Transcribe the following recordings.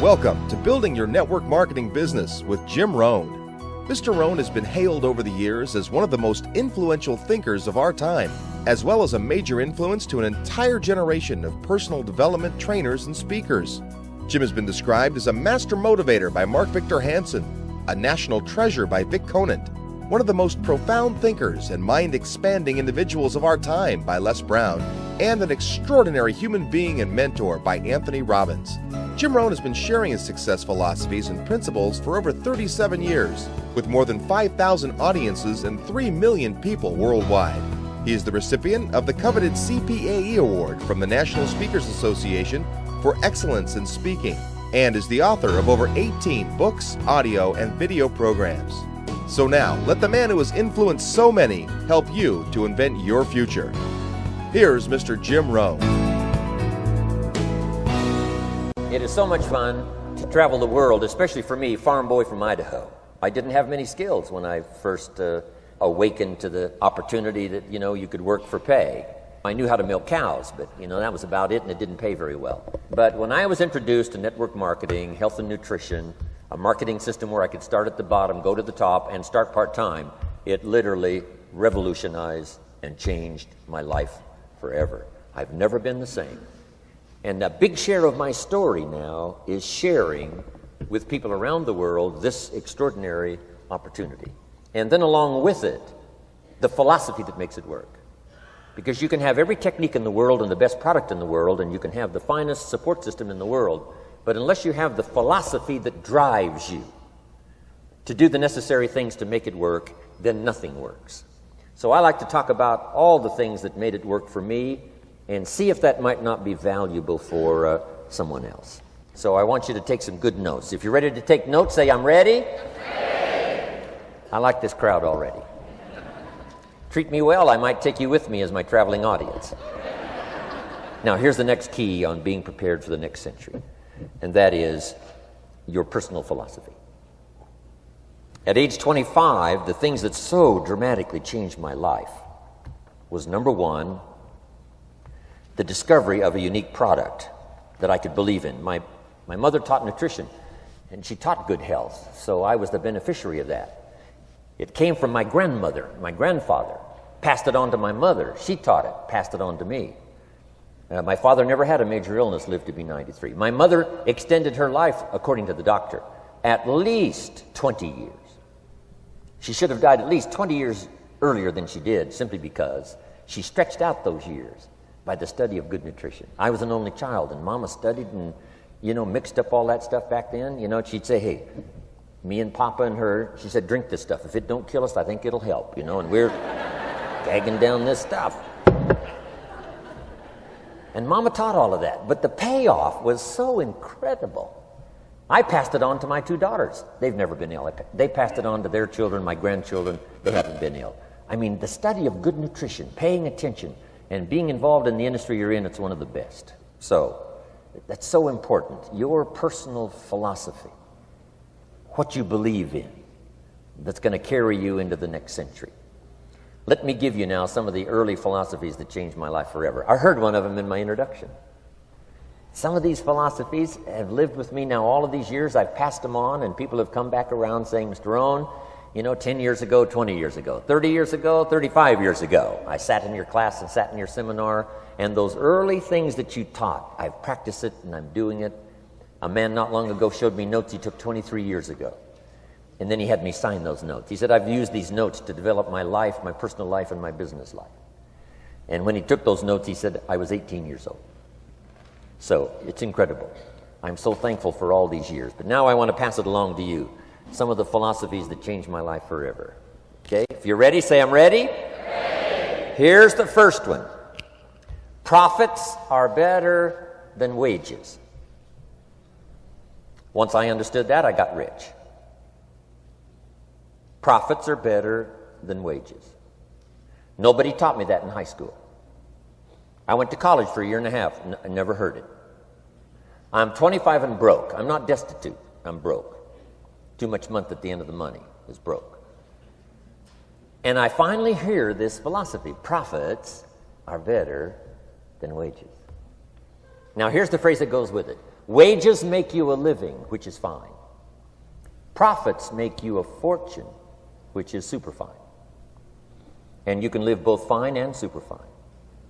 Welcome to Building Your Network Marketing Business with Jim Rohn. Mr. Rohn has been hailed over the years as one of the most influential thinkers of our time, as well as a major influence to an entire generation of personal development trainers and speakers. Jim has been described as a master motivator by Mark Victor Hansen, a national treasure by Vic Conant, one of the most profound thinkers and mind-expanding individuals of our time by Les Brown, and an extraordinary human being and mentor by Anthony Robbins. Jim Rohn has been sharing his success philosophies and principles for over 37 years, with more than 5,000 audiences and 3 million people worldwide. He is the recipient of the coveted CPAE Award from the National Speakers Association for excellence in speaking, and is the author of over 18 books, audio, and video programs. So now, let the man who has influenced so many help you to invent your future. Here's Mr. Jim Rohn. It is so much fun to travel the world, especially for me, farm boy from Idaho. I didn't have many skills when I first awakened to the opportunity that, you could work for pay. I knew how to milk cows, but, that was about it, and it didn't pay very well. But when I was introduced to network marketing, health and nutrition, a marketing system where I could start at the bottom, go to the top, and start part-time, it literally revolutionized and changed my life forever. I've never been the same. And a big share of my story now is sharing with people around the world this extraordinary opportunity. And then along with it, the philosophy that makes it work. Because you can have every technique in the world and the best product in the world, and you can have the finest support system in the world, but unless you have the philosophy that drives you to do the necessary things to make it work, then nothing works. So I like to talk about all the things that made it work for me and see if that might not be valuable for someone else. So I want you to take some good notes. If you're ready to take notes, say, I'm ready. Ready. I like this crowd already. Treat me well, I might take you with me as my traveling audience. Now, here's the next key on being prepared for the next century, and that is your personal philosophy. At age 25, the things that so dramatically changed my life was, number one, the discovery of a unique product that I could believe in. My mother taught nutrition, and she taught good health, so I was the beneficiary of that. It came from my grandmother, my grandfather, passed it on to my mother. She taught it, passed it on to me. My father never had a major illness, lived to be 93. My mother extended her life, according to the doctor, at least 20 years. She should have died at least 20 years earlier than she did, simply because she stretched out those years by the study of good nutrition. I was an only child, and Mama studied and, mixed up all that stuff back then. She'd say, hey, me and Papa and her, she said, drink this stuff. If it don't kill us, I think it'll help, and we're gagging down this stuff. And Mama taught all of that, but the payoff was so incredible. I passed it on to my 2 daughters. They've never been ill. They passed it on to their children, my grandchildren. They haven't been ill. I mean, the study of good nutrition, paying attention, and being involved in the industry you're in, it's one of the best. So, that's so important. Your personal philosophy, what you believe in, that's going to carry you into the next century. Let me give you now some of the early philosophies that changed my life forever. I heard one of them in my introduction. Some of these philosophies have lived with me now all of these years. I've passed them on, and people have come back around saying, Mr. Rohn, 10 years ago, 20 years ago, 30 years ago, 35 years ago, I sat in your class and sat in your seminar, and those early things that you taught, I've practiced it and I'm doing it. A man not long ago showed me notes he took 23 years ago. And then he had me sign those notes. He said, I've used these notes to develop my life, my personal life, and my business life. And when he took those notes, he said, I was 18 years old. So it's incredible. I'm so thankful for all these years. But now I want to pass it along to you. Some of the philosophies that changed my life forever. Okay? If you're ready, say, I'm ready. Ready. Here's the first one. Profits are better than wages. Once I understood that, I got rich. Profits are better than wages. Nobody taught me that in high school. I went to college for a year and a half. I never heard it. I'm 25 and broke. I'm not destitute. I'm broke. Too much month at the end of the money is broke. And I finally hear this philosophy. Profits are better than wages. Now here's the phrase that goes with it. Wages make you a living, which is fine. Profits make you a fortune, which is super fine. And you can live both fine and super fine.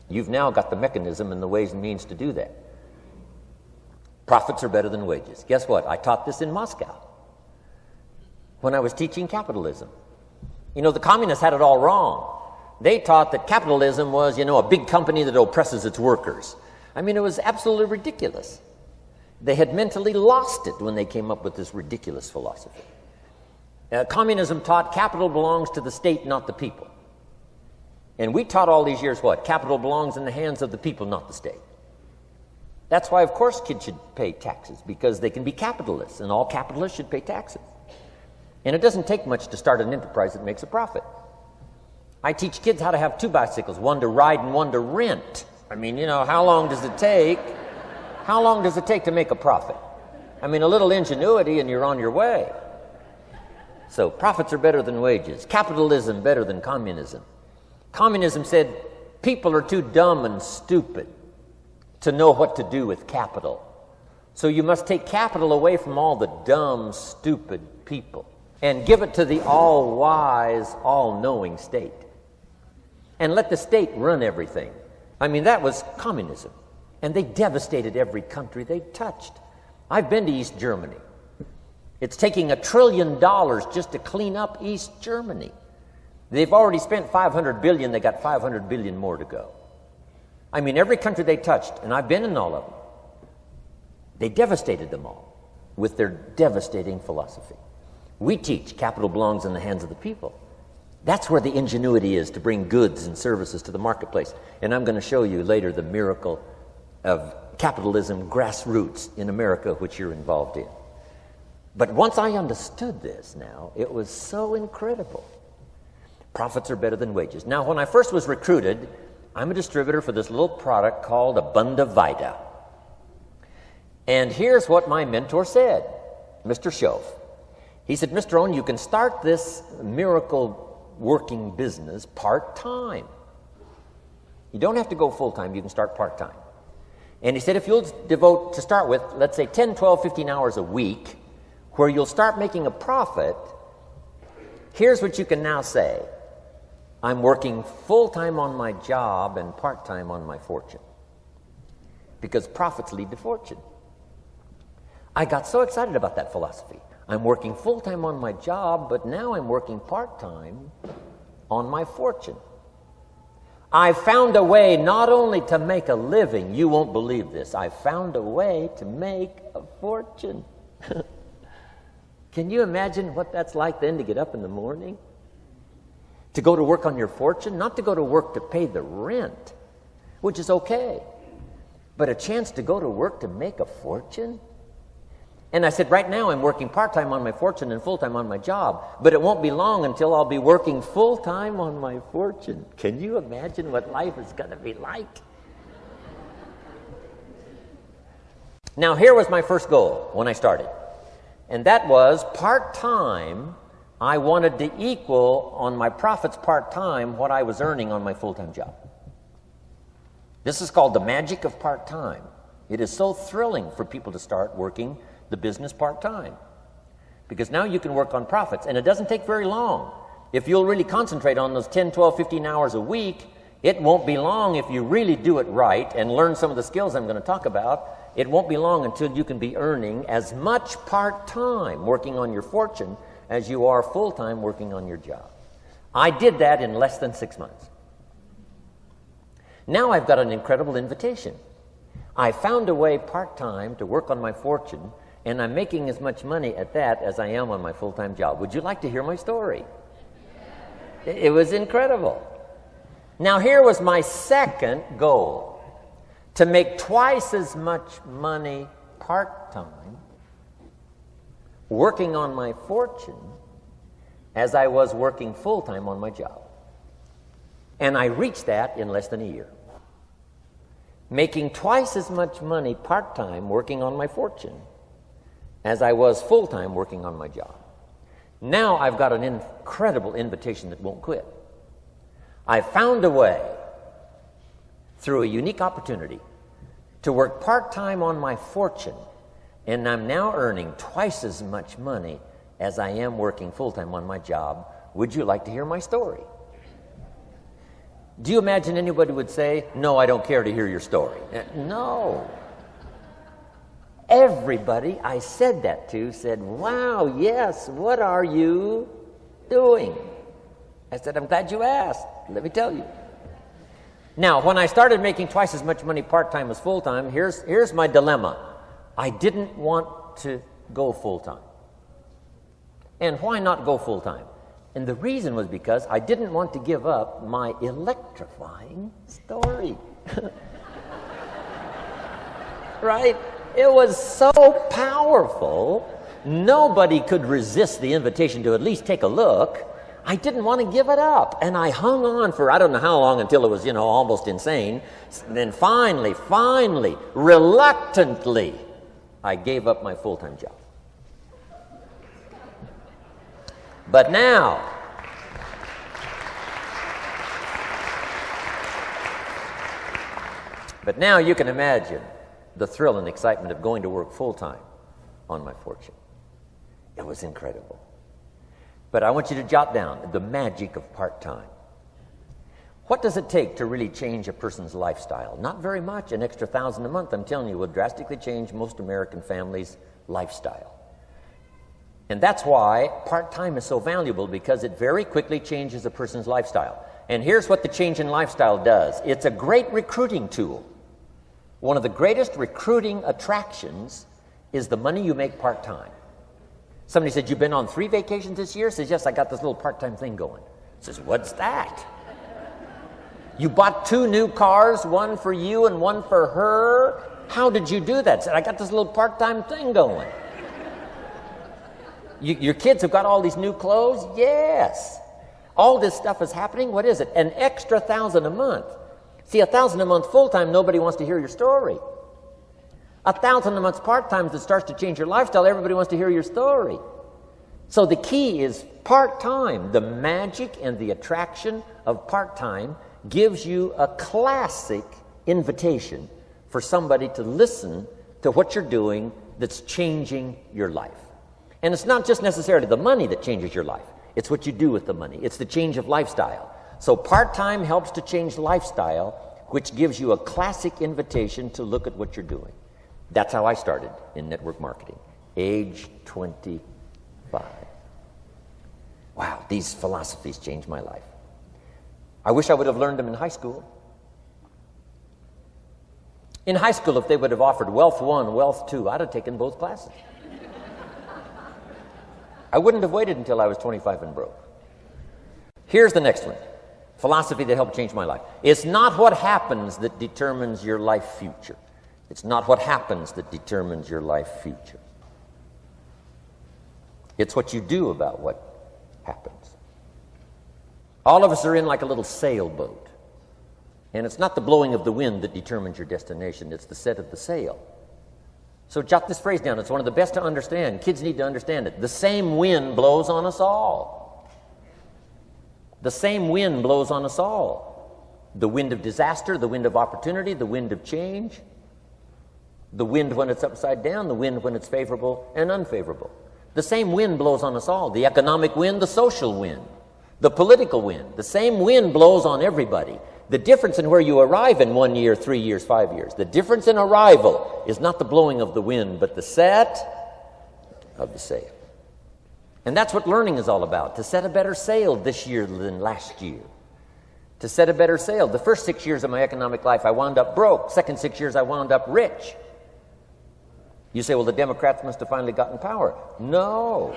You've now got the mechanism and the ways and means to do that. Profits are better than wages. Guess what? I taught this in Moscow when I was teaching capitalism. You know, the communists had it all wrong. They taught that capitalism was, a big company that oppresses its workers. I mean, it was absolutely ridiculous. They had mentally lost it when they came up with this ridiculous philosophy. Communism taught capital belongs to the state, not the people. And we taught all these years what? Capital belongs in the hands of the people, not the state. That's why, of course, kids should pay taxes, because they can be capitalists, and all capitalists should pay taxes. And it doesn't take much to start an enterprise that makes a profit. I teach kids how to have two bicycles, one to ride and one to rent. I mean, how long does it take? How long does it take to make a profit? I mean, a little ingenuity and you're on your way. So profits are better than wages. Capitalism better than communism. Communism said people are too dumb and stupid to know what to do with capital. So you must take capital away from all the dumb, stupid people and give it to the all-wise, all-knowing state. And let the state run everything. I mean, that was communism. And they devastated every country they touched. I've been to East Germany. It's taking $1 trillion just to clean up East Germany. They've already spent $500 billion. They got $500 billion more to go. I mean, every country they touched, and I've been in all of them, they devastated them all with their devastating philosophy. We teach capital belongs in the hands of the people. That's where the ingenuity is to bring goods and services to the marketplace. And I'm going to show you later the miracle of capitalism grassroots in America, which you're involved in. But once I understood this now, it was so incredible. Profits are better than wages. Now, when I first was recruited, I'm a distributor for this little product called Abunda Vita. And here's what my mentor said, Mr. Schoaf. He said, Mr. Rohn, you can start this miracle working business part-time. You don't have to go full-time, you can start part-time. And he said, if you'll devote, to start with, let's say 10, 12, 15 hours a week, where you'll start making a profit, here's what you can now say. I'm working full-time on my job and part-time on my fortune. Because profits lead to fortune. I got so excited about that philosophy. I'm working full-time on my job, but now I'm working part-time on my fortune. I found a way not only to make a living, you won't believe this, I found a way to make a fortune. Can you imagine what that's like then to get up in the morning? To go to work on your fortune? Not to go to work to pay the rent, which is okay, but a chance to go to work to make a fortune? And I said, right now I'm working part-time on my fortune and full-time on my job, but it won't be long until I'll be working full-time on my fortune. Can you imagine what life is going to be like? Now, here was my first goal when I started, and that was part-time. I wanted to equal on my profits part-time what I was earning on my full-time job. This is called the magic of part-time. It is so thrilling for people to start working the business part-time, because now you can work on profits, and it doesn't take very long. If you'll really concentrate on those 10, 12, 15 hours a week, it won't be long if you really do it right and learn some of the skills I'm going to talk about. It won't be long until you can be earning as much part-time working on your fortune as you are full-time working on your job. I did that in less than 6 months. Now I've got an incredible invitation. I found a way part-time to work on my fortune, and I'm making as much money at that as I am on my full-time job. Would you like to hear my story? It was incredible. Now, here was my second goal, to make twice as much money part-time working on my fortune as I was working full-time on my job. And I reached that in less than a year. Making twice as much money part-time working on my fortune as I was full-time working on my job. Now I've got an incredible invitation that won't quit. I found a way, through a unique opportunity, to work part-time on my fortune And I'm now earning twice as much money as I am working full-time on my job. Would you like to hear my story? Do you imagine anybody would say, no, I don't care to hear your story? No. Everybody I said that to said, wow, yes, what are you doing? I said, I'm glad you asked. Let me tell you. Now, when I started making twice as much money part-time as full-time, here's my dilemma. I didn't want to go full-time. And why not go full-time? And the reason was because I didn't want to give up my electrifying story. Right? It was so powerful, nobody could resist the invitation to at least take a look. I didn't want to give it up. And I hung on for I don't know how long until it was, almost insane. And then finally, reluctantly, I gave up my full-time job. But now, you can imagine the thrill and excitement of going to work full-time on my fortune. It was incredible. But I want you to jot down the magic of part-time. What does it take to really change a person's lifestyle? Not very much. An extra $1,000 a month, I'm telling you, will drastically change most American families' lifestyle. And that's why part-time is so valuable, because it very quickly changes a person's lifestyle. And here's what the change in lifestyle does. It's a great recruiting tool. One of the greatest recruiting attractions is the money you make part-time. Somebody said, you've been on 3 vacations this year? Says, yes, I got this little part-time thing going. Says, what's that? You bought 2 new cars, one for you and one for her? How did you do that? Said, I got this little part-time thing going. Your kids have got all these new clothes? Yes. All this stuff is happening. What is it? An extra $1,000 a month. See, $1,000 a month full-time, nobody wants to hear your story. $1,000 a month part-time that starts to change your lifestyle, everybody wants to hear your story. So the key is part-time. The magic and the attraction of part-time gives you a classic invitation for somebody to listen to what you're doing that's changing your life. And it's not just necessarily the money that changes your life. It's what you do with the money. It's the change of lifestyle. So part-time helps to change lifestyle, which gives you a classic invitation to look at what you're doing. That's how I started in network marketing, age 25. Wow, these philosophies changed my life. I wish I would have learned them in high school. In high school, if they would have offered Wealth 1, Wealth 2, I'd have taken both classes. I wouldn't have waited until I was 25 and broke. Here's the next one. Philosophy that helped change my life. It's not what happens that determines your life future. It's not what happens that determines your life future. It's what you do about what happens. All of us are in like a little sailboat. And it's not the blowing of the wind that determines your destination. It's the set of the sail. So jot this phrase down. It's one of the best to understand. Kids need to understand it. The same wind blows on us all. The same wind blows on us all. The wind of disaster, the wind of opportunity, the wind of change. The wind when it's upside down, the wind when it's favorable and unfavorable. The same wind blows on us all. The economic wind, the social wind, the political wind. The same wind blows on everybody. The difference in where you arrive in 1 year, 3 years, 5 years, the difference in arrival is not the blowing of the wind, but the set of the sail. And that's what learning is all about, to set a better sail this year than last year. To set a better sail. The first 6 years of my economic life, I wound up broke. Second 6 years, I wound up rich. You say, well, the Democrats must have finally gotten power. No.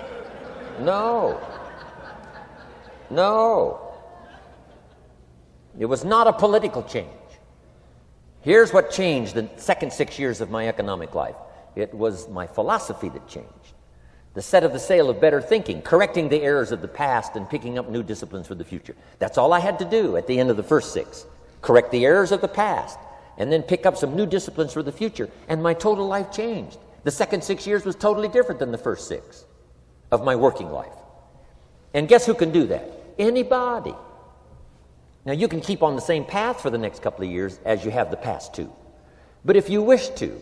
It was not a political change. Here's what changed the second 6 years of my economic life. It was my philosophy that changed. The set of the sail of better thinking, correcting the errors of the past and picking up new disciplines for the future. That's all I had to do at the end of the first 6. Correct the errors of the past and then pick up some new disciplines for the future. And my total life changed. The second 6 years was totally different than the first 6 of my working life. And guess who can do that? Anybody. Now, you can keep on the same path for the next couple of years as you have the past 2. But if you wish to,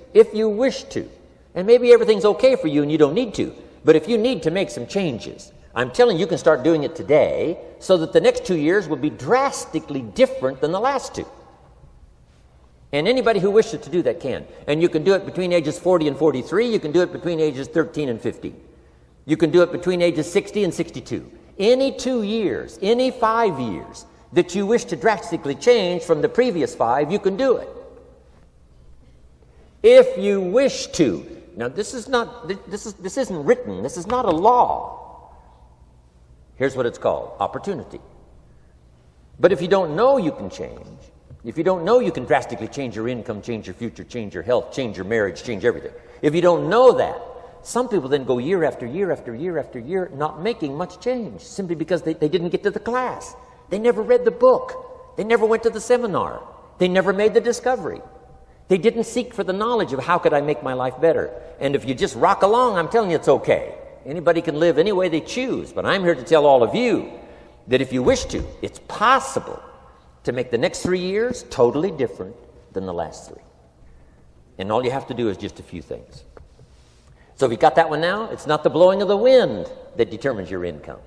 And maybe everything's okay for you and you don't need to. But if you need to make some changes, I'm telling you, you can start doing it today so that the next 2 years will be drastically different than the last 2. And anybody who wishes to do that can. And you can do it between ages 40 and 43. You can do it between ages 13 and 15. You can do it between ages 60 and 62. Any 2 years, any 5 years that you wish to drastically change from the previous 5, you can do it. If you wish to. Now, this isn't written. This is not a law. Here's what it's called: opportunity. But if you don't know you can change, if you don't know you can drastically change your income, change your future, change your health, change your marriage, change everything, if you don't know that, some people then go year after year after year after year not making much change simply because they didn't get to the class. They never read the book. They never went to the seminar. They never made the discovery. They didn't seek for the knowledge of how could I make my life better. And if you just rock along, I'm telling you it's okay. Anybody can live any way they choose, but I'm here to tell all of you that if you wish to, it's possible to make the next 3 years totally different than the last 3. And all you have to do is just a few things. So if you got that one now, it's not the blowing of the wind that determines your income.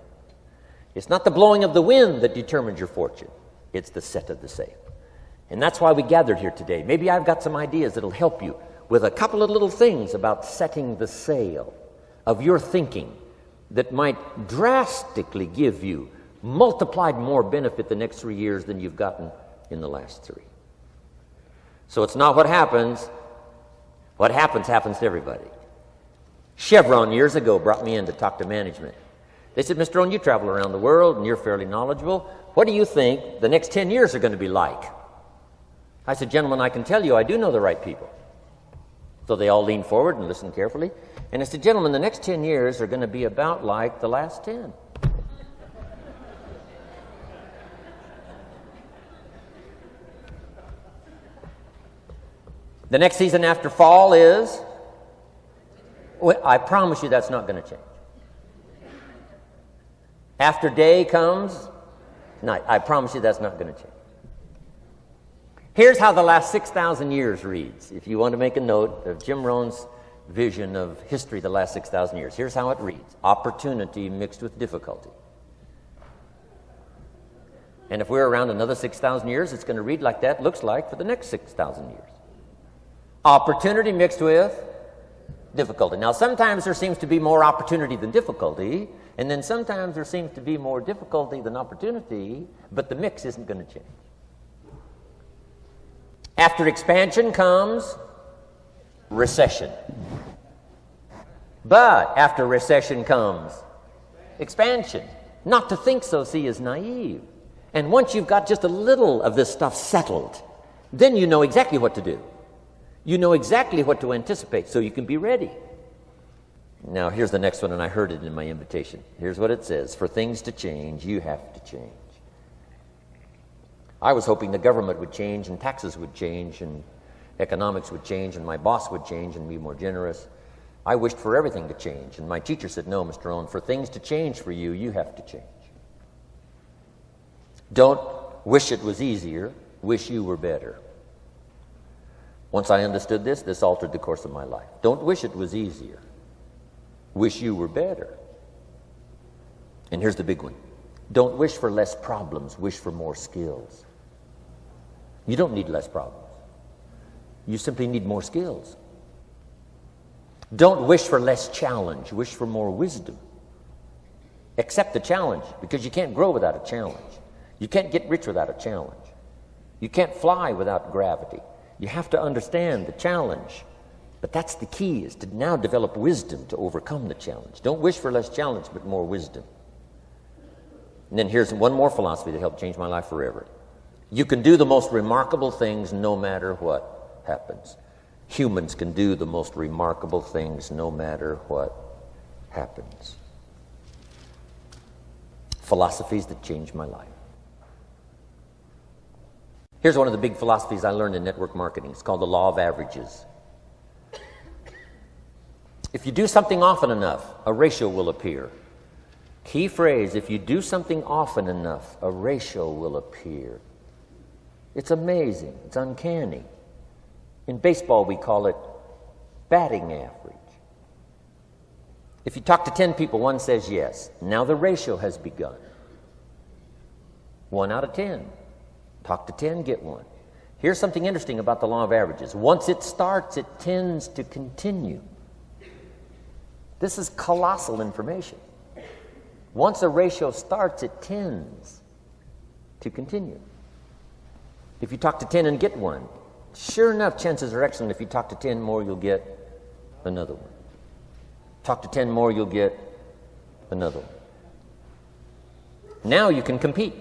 It's not the blowing of the wind that determines your fortune. It's the set of the sail. And that's why we gathered here today. Maybe I've got some ideas that'll help you with a couple of little things about setting the sail of your thinking that might drastically give you multiplied more benefit the next 3 years than you've gotten in the last 3. So it's not what happens. What happens to everybody. Chevron years ago brought me in to talk to management. They said, Mr. Rohn, you travel around the world and you're fairly knowledgeable. What do you think the next 10 years are going to be like? I said, gentlemen, I can tell you I do know the right people. So they all leaned forward and listened carefully. And I said, gentlemen, the next 10 years are going to be about like the last 10. The next season after fall is, well, I promise you that's not going to change. After day comes night. I promise you that's not going to change. Here's how the last 6,000 years reads. If you want to make a note of Jim Rohn's vision of history the last 6,000 years, here's how it reads. Opportunity mixed with difficulty. And if we're around another 6,000 years, it's going to read like that looks like for the next 6,000 years. Opportunity mixed with difficulty. Now, sometimes there seems to be more opportunity than difficulty, and then sometimes there seems to be more difficulty than opportunity, but the mix isn't going to change. After expansion comes recession. But after recession comes expansion. Not to think so, see, is naive. And once you've got just a little of this stuff settled, then you know exactly what to do. You know exactly what to anticipate, so you can be ready. Now, here's the next one, and I heard it in my invitation. Here's what it says. For things to change, you have to change. I was hoping the government would change, and taxes would change, and economics would change, and my boss would change and be more generous. I wished for everything to change, and my teacher said, no, Mr. Rohn, for things to change for you, you have to change. Don't wish it was easier, wish you were better. Once I understood this, this altered the course of my life. Don't wish it was easier, wish you were better. And here's the big one. Don't wish for less problems, wish for more skills. You don't need less problems. You simply need more skills. Don't wish for less challenge, wish for more wisdom. Accept the challenge, because you can't grow without a challenge. You can't get rich without a challenge. You can't fly without gravity. You have to understand the challenge. But that's the key, is to now develop wisdom to overcome the challenge. Don't wish for less challenge, but more wisdom. And then here's one more philosophy that helped change my life forever. You can do the most remarkable things no matter what happens. Humans can do the most remarkable things no matter what happens. Philosophies that changed my life. Here's one of the big philosophies I learned in network marketing. It's called the law of averages. If you do something often enough, a ratio will appear. Key phrase, if you do something often enough, a ratio will appear. It's amazing. It's uncanny. In baseball, we call it batting average. If you talk to 10 people, one says yes. Now the ratio has begun. 1 out of 10. Talk to 10, get 1. Here's something interesting about the law of averages. Once it starts, it tends to continue. This is colossal information. Once a ratio starts, it tends to continue. If you talk to 10 and get 1, sure enough, chances are excellent. If you talk to 10 more, you'll get another one. Talk to 10 more, you'll get another one. Now you can compete.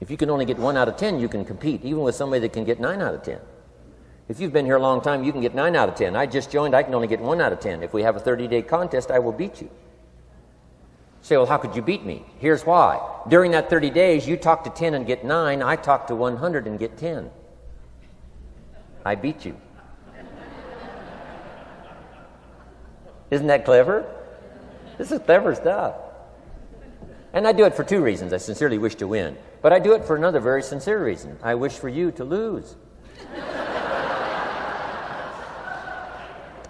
If you can only get 1 out of 10, you can compete, even with somebody that can get 9 out of 10. If you've been here a long time, you can get 9 out of 10. I just joined, I can only get 1 out of 10. If we have a 30-day contest, I will beat you. Say, well, how could you beat me? Here's why. During that 30 days, you talk to 10 and get 9. I talk to 100 and get 10. I beat you. Isn't that clever? This is clever stuff. And I do it for 2 reasons. I sincerely wish to win. But I do it for another very sincere reason. I wish for you to lose.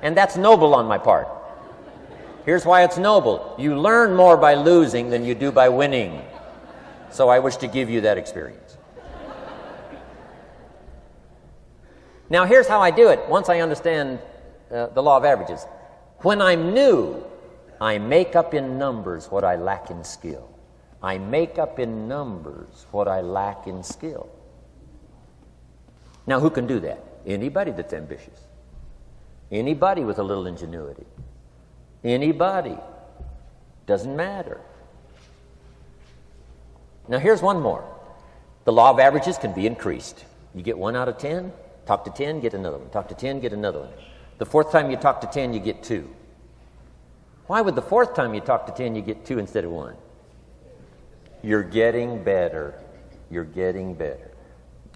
And that's noble on my part. Here's why it's noble. You learn more by losing than you do by winning. So I wish to give you that experience. Now here's how I do it once I understand the law of averages. When I'm new, I make up in numbers what I lack in skill. I make up in numbers what I lack in skill. Now who can do that? Anybody that's ambitious. Anybody with a little ingenuity. Anybody. Doesn't matter. Now here's one more. The law of averages can be increased. You get 1 out of 10, talk to 10, get another one. Talk to 10, get another one. The 4th time you talk to 10, you get 2. Why would the 4th time you talk to 10, you get 2 instead of 1? You're getting better. You're getting better.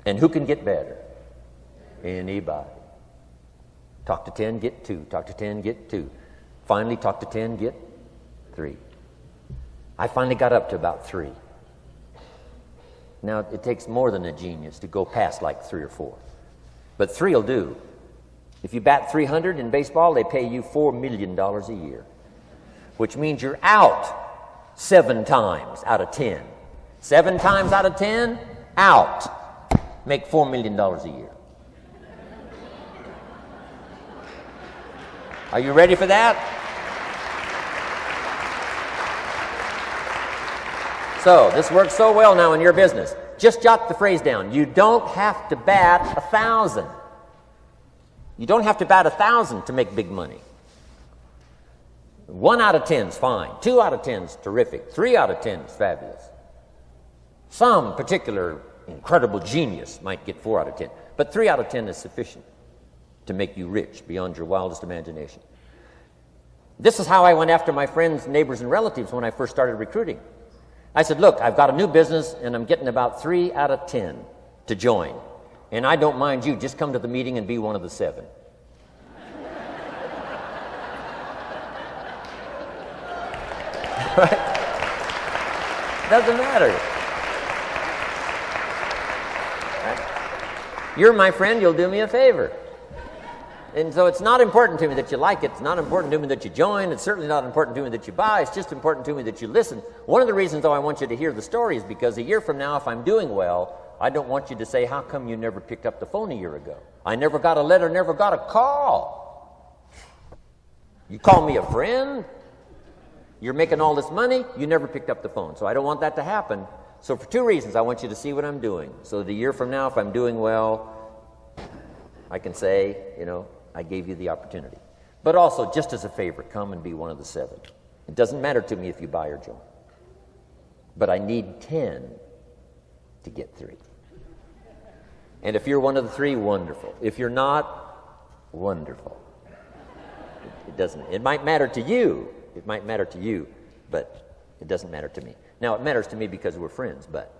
And who can get better? Anybody. Talk to 10, get 2. Talk to 10, get 2. Finally, talk to 10, get 3. I finally got up to about 3. Now, it takes more than a genius to go past like 3 or 4. But 3 will do. If you bat 300 in baseball, they pay you $4 million a year, which means you're out 7 times out of 10. 7 times out of 10, out. Make $4 million a year. Are you ready for that? So, this works so well now in your business. Just jot the phrase down. You don't have to bat 1,000. You don't have to bat 1,000 to make big money. 1 out of 10 is fine. 2 out of 10 is terrific. 3 out of 10 is fabulous. Some particular incredible genius might get 4 out of 10. But 3 out of 10 is sufficient to make you rich beyond your wildest imagination. This is how I went after my friends, neighbors, and relatives when I first started recruiting. I said, look, I've got a new business, and I'm getting about 3 out of 10 to join. And I don't mind you. Just come to the meeting and be one of the 7. Right? Doesn't matter. Right? You're my friend. You'll do me a favor. And so it's not important to me that you like it. It's not important to me that you join. It's certainly not important to me that you buy. It's just important to me that you listen. One of the reasons, though, I want you to hear the story is because a year from now, if I'm doing well, I don't want you to say, how come you never picked up the phone a year ago? I never got a letter, never got a call. You call me a friend? You're making all this money? You never picked up the phone. So I don't want that to happen. So for 2 reasons, I want you to see what I'm doing. So that a year from now, if I'm doing well, I can say, you know, I gave you the opportunity. But also, just as a favor, come and be one of the 7. It doesn't matter to me if you buy or join. But I need 10 to get 3. And if you're one of the 3, wonderful. If you're not, wonderful. It doesn't. It might matter to you. It might matter to you, but it doesn't matter to me. Now, it matters to me because we're friends, but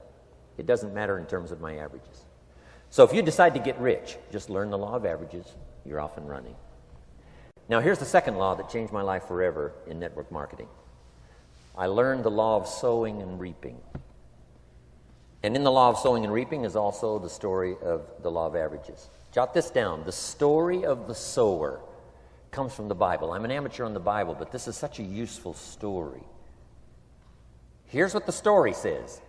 it doesn't matter in terms of my averages. So if you decide to get rich, just learn the law of averages. You're off and running. Now, here's the second law that changed my life forever in network marketing. I learned the law of sowing and reaping. And in the law of sowing and reaping is also the story of the law of averages. Jot this down. The story of the sower comes from the Bible. I'm an amateur on the Bible, but this is such a useful story. Here's what the story says.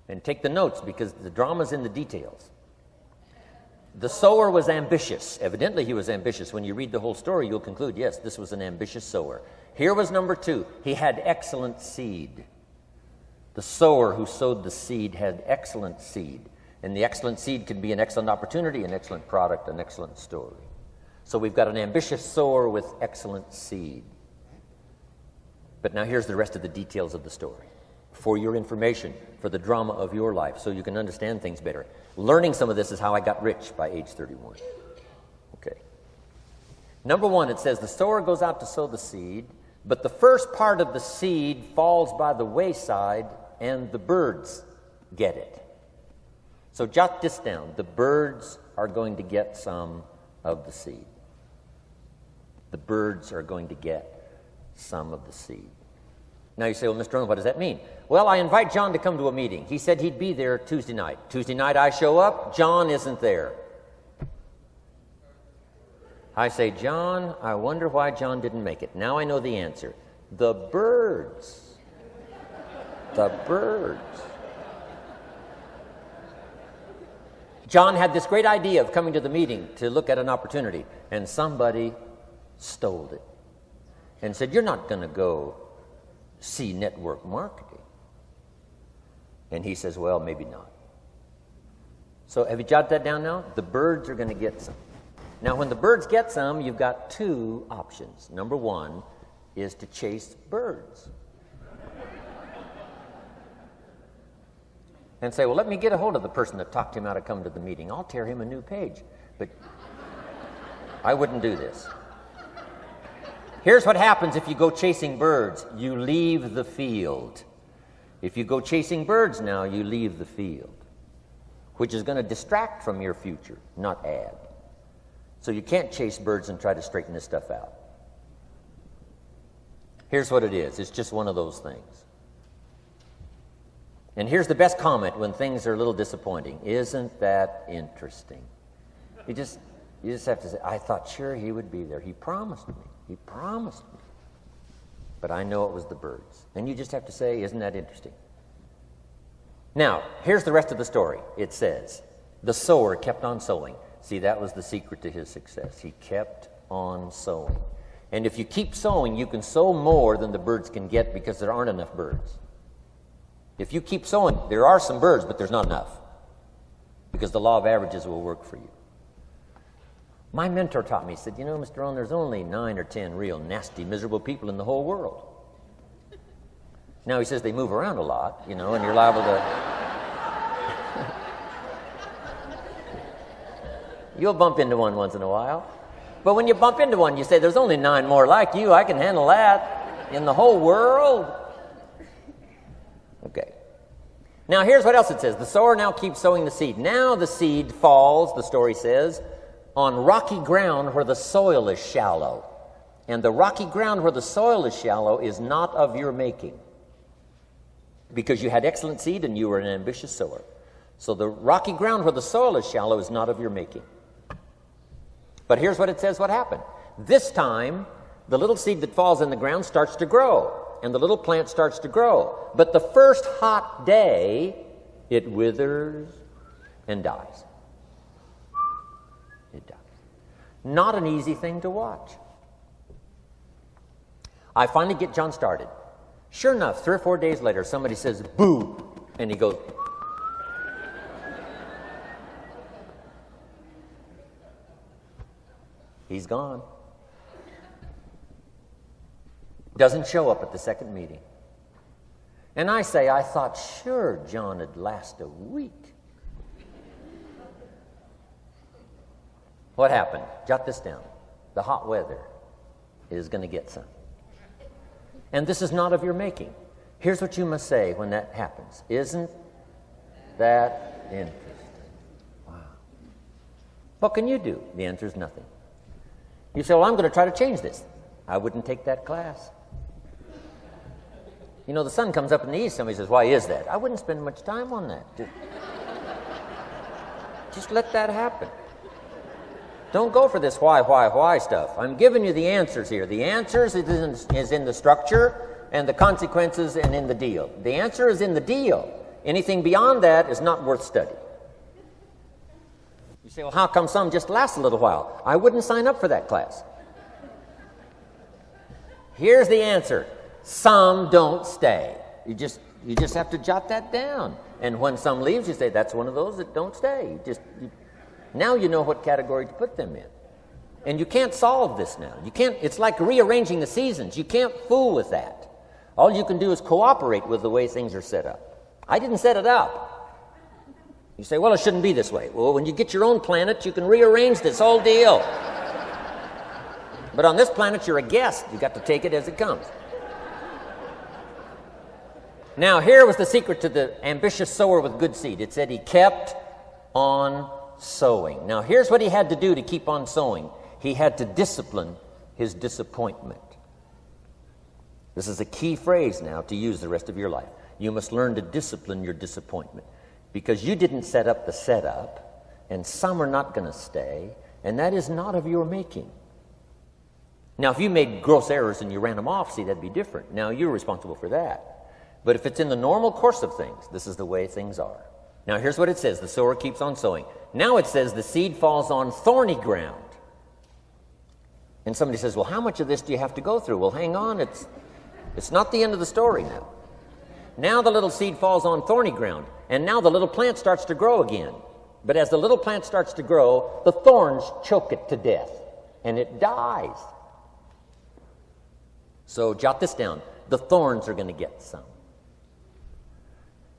And take the notes because the drama's in the details. The sower was ambitious. Evidently, he was ambitious. When you read the whole story, you'll conclude, yes, this was an ambitious sower. Here was number 2. He had excellent seed. The sower who sowed the seed had excellent seed. And the excellent seed can be an excellent opportunity, an excellent product, an excellent story. So we've got an ambitious sower with excellent seed. But now here's the rest of the details of the story. For your information, for the drama of your life, so you can understand things better. Learning some of this is how I got rich by age 31. Okay. Number 1, it says the sower goes out to sow the seed, but the first part of the seed falls by the wayside and the birds get it. So jot this down. The birds are going to get some of the seed. The birds are going to get some of the seed. Now you say, well, Mr. Rohn, what does that mean? Well, I invite John to come to a meeting. He said he'd be there Tuesday night. Tuesday night I show up, John isn't there. I say, John, I wonder why John didn't make it. Now I know the answer. The birds. The birds. John had this great idea of coming to the meeting to look at an opportunity, and somebody stole it and said, you're not going to go see network marketing. And he says, well, maybe not. So have you jotted that down now? The birds are going to get some. Now, when the birds get some, you've got 2 options. Number 1 is to chase birds. And say, well, let me get a hold of the person that talked him out of coming to the meeting. I'll tear him a new page. But I wouldn't do this. Here's what happens if you go chasing birds. You leave the field. If you go chasing birds now, you leave the field, which is going to distract from your future, not add. So you can't chase birds and try to straighten this stuff out. Here's what it is. It's just one of those things. And here's the best comment when things are a little disappointing. Isn't that interesting? You just have to say, I thought sure he would be there. He promised me. He promised me. But I know it was the birds. And you just have to say, isn't that interesting? Now, here's the rest of the story. It says, the sower kept on sowing. See, that was the secret to his success. He kept on sowing. And if you keep sowing, you can sow more than the birds can get because there aren't enough birds. If you keep sowing, there are some birds, but there's not enough because the law of averages will work for you. My mentor taught me, he said, you know, Mr. Rohn, there's only 9 or 10 real nasty, miserable people in the whole world. Now, he says they move around a lot, you know, and you're liable to... You'll bump into one once in a while. But when you bump into one, you say, there's only 9 more like you. I can handle that in the whole world. Okay. Now, here's what else it says. The sower now keeps sowing the seed. Now the seed falls, the story says, on rocky ground where the soil is shallow. And the rocky ground where the soil is shallow is not of your making, because you had excellent seed and you were an ambitious sower. So the rocky ground where the soil is shallow is not of your making. But here's what it says what happened. This time, the little seed that falls in the ground starts to grow, and the little plant starts to grow. But the first hot day, it withers and dies. It dies. Not an easy thing to watch. I finally get John started. Sure enough, 3 or 4 days later, somebody says, boo, and he goes, he's gone. Doesn't show up at the second meeting. And I say, I thought sure John would last a week. What happened? Jot this down. The hot weather is going to get some. And this is not of your making. Here's what you must say when that happens. Isn't that interesting? Wow. What can you do? The answer is nothing. You say, well, I'm going to try to change this. I wouldn't take that class. You know, the sun comes up in the east. Somebody says, why is that? I wouldn't spend much time on that. Just let that happen. Don't go for this why stuff. I'm giving you the answers here. The answers is in the structure, and the consequences and in the deal. The answer is in the deal. Anything beyond that is not worth study. You say, well, how come some just last a little while? I wouldn't sign up for that class. Here's the answer. Some don't stay. You just have to jot that down. And when some leaves, you say, that's one of those that don't stay. Now you know what category to put them in. And you can't solve this now. You can't. It's like rearranging the seasons. You can't fool with that. All you can do is cooperate with the way things are set up. I didn't set it up. You say, well, it shouldn't be this way. Well, when you get your own planet, you can rearrange this whole deal. But on this planet, you're a guest. You got to take it as it comes. Now, here was the secret to the ambitious sower with good seed. It said he kept on sowing. Now, here's what he had to do to keep on sowing. He had to discipline his disappointment. This is a key phrase now to use the rest of your life. You must learn to discipline your disappointment, because you didn't set up the setup, and some are not going to stay, and that is not of your making. Now, if you made gross errors and you ran them off, see, that'd be different. Now, you're responsible for that. But if it's in the normal course of things, this is the way things are. Now, here's what it says. The sower keeps on sowing. Now it says the seed falls on thorny ground. And somebody says, well, how much of this do you have to go through? Well, hang on. It's not the end of the story now. Now the little seed falls on thorny ground. And now the little plant starts to grow again. But as the little plant starts to grow, the thorns choke it to death. And it dies. So jot this down. The thorns are going to get some.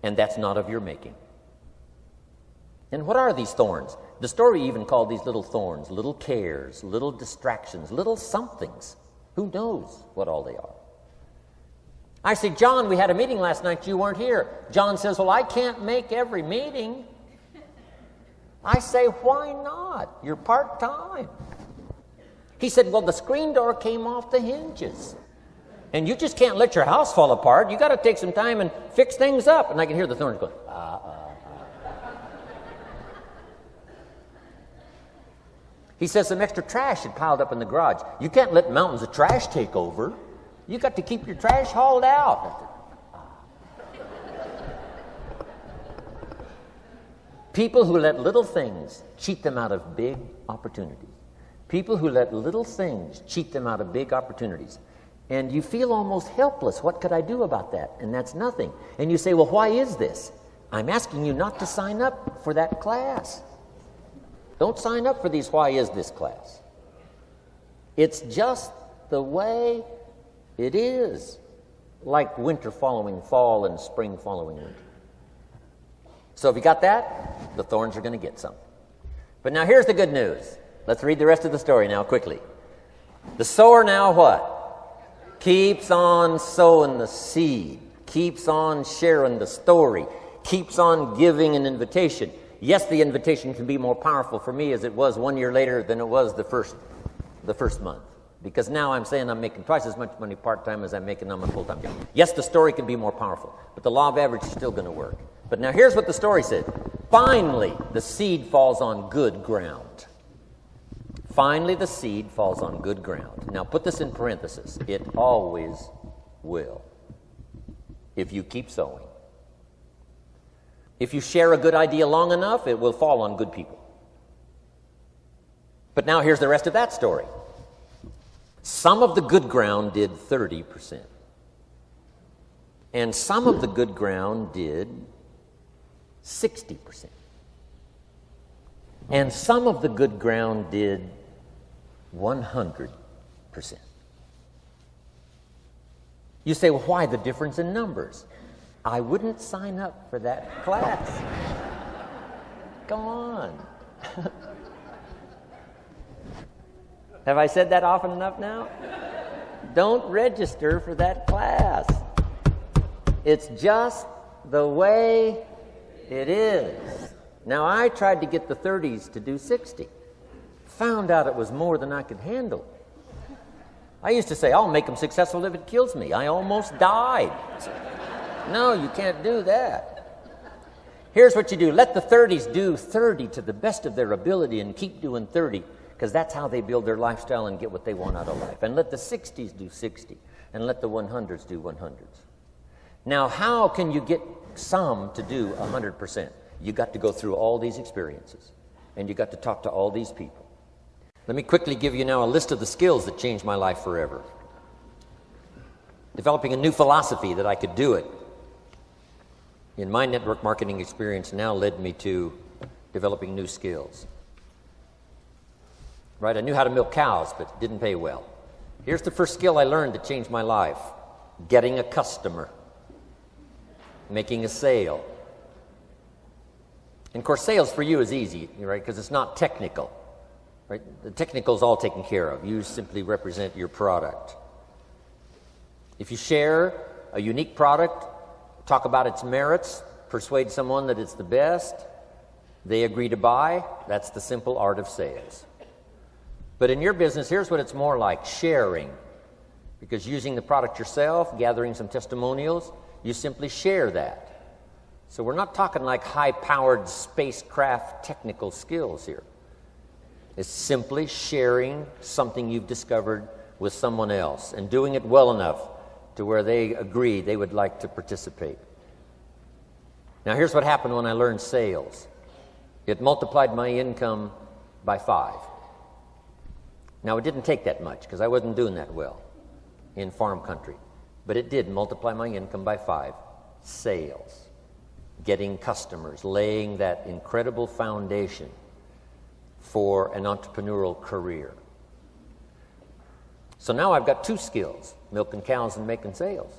And that's not of your making. And what are these thorns? The story even called these little thorns, little cares, little distractions, little somethings. Who knows what all they are? I say, John, we had a meeting last night. You weren't here. John says, well, I can't make every meeting. I say, why not? You're part-time. He said, well, the screen door came off the hinges. And you just can't let your house fall apart. You got to take some time and fix things up. And I can hear the thorns going, He says some extra trash had piled up in the garage. You can't let mountains of trash take over. You got to keep your trash hauled out. People who let little things cheat them out of big opportunities. People who let little things cheat them out of big opportunities. And you feel almost helpless. What could I do about that? And that's nothing. And you say, well, why is this? I'm asking you not to sign up for that class. Don't sign up for these why is this class. It's just the way it is. Like winter following fall and spring following winter. So if you got that, the thorns are going to get some. But now here's the good news. Let's read the rest of the story now quickly. The sower now what? Keeps on sowing the seed, keeps on sharing the story, keeps on giving an invitation. Yes, the invitation can be more powerful for me as it was 1 year later than it was the first month. Because now I'm saying I'm making twice as much money part-time as I'm making on my full-time job. Yes, the story can be more powerful, but the law of average is still going to work. But now here's what the story said. Finally, the seed falls on good ground. Finally, the seed falls on good ground. Now, put this in parentheses. It always will, if you keep sowing. If you share a good idea long enough, it will fall on good people. But now here's the rest of that story. Some of the good ground did 30%. And some of the good ground did 60%. And some of the good ground did 100%. You say, well, why the difference in numbers? I wouldn't sign up for that class. Come on. Have I said that often enough now? Don't register for that class. It's just the way it is. Now, I tried to get the 30s to do 60. Found out it was more than I could handle. I used to say, I'll make them successful if it kills me. I almost died. No, you can't do that. Here's what you do. Let the 30s do 30 to the best of their ability and keep doing 30. because that's how they build their lifestyle and get what they want out of life. And let the 60s do 60, and let the 100s do 100s. Now, how can you get some to do 100%? You got to go through all these experiences, and you got to talk to all these people. Let me quickly give you now a list of the skills that changed my life forever. Developing a new philosophy that I could do it in my network marketing experience now led me to developing new skills. Right? I knew how to milk cows, but it didn't pay well. Here's the first skill I learned that changed my life: getting a customer, making a sale. And of course, sales for you is easy, right? Because it's not technical. Right? The technical is all taken care of. You simply represent your product. If you share a unique product, talk about its merits, persuade someone that it's the best, they agree to buy, that's the simple art of sales. But in your business, here's what it's more like: sharing. Because using the product yourself, gathering some testimonials, you simply share that. So we're not talking like high-powered spacecraft technical skills here. It's simply sharing something you've discovered with someone else and doing it well enough to where they agree they would like to participate. Now, here's what happened when I learned sales. It multiplied my income by 5. Now, it didn't take that much because I wasn't doing that well in farm country, but it did multiply my income by 5. Sales, getting customers, laying that incredible foundation for an entrepreneurial career. So now I've got 2 skills: milking cows and making sales.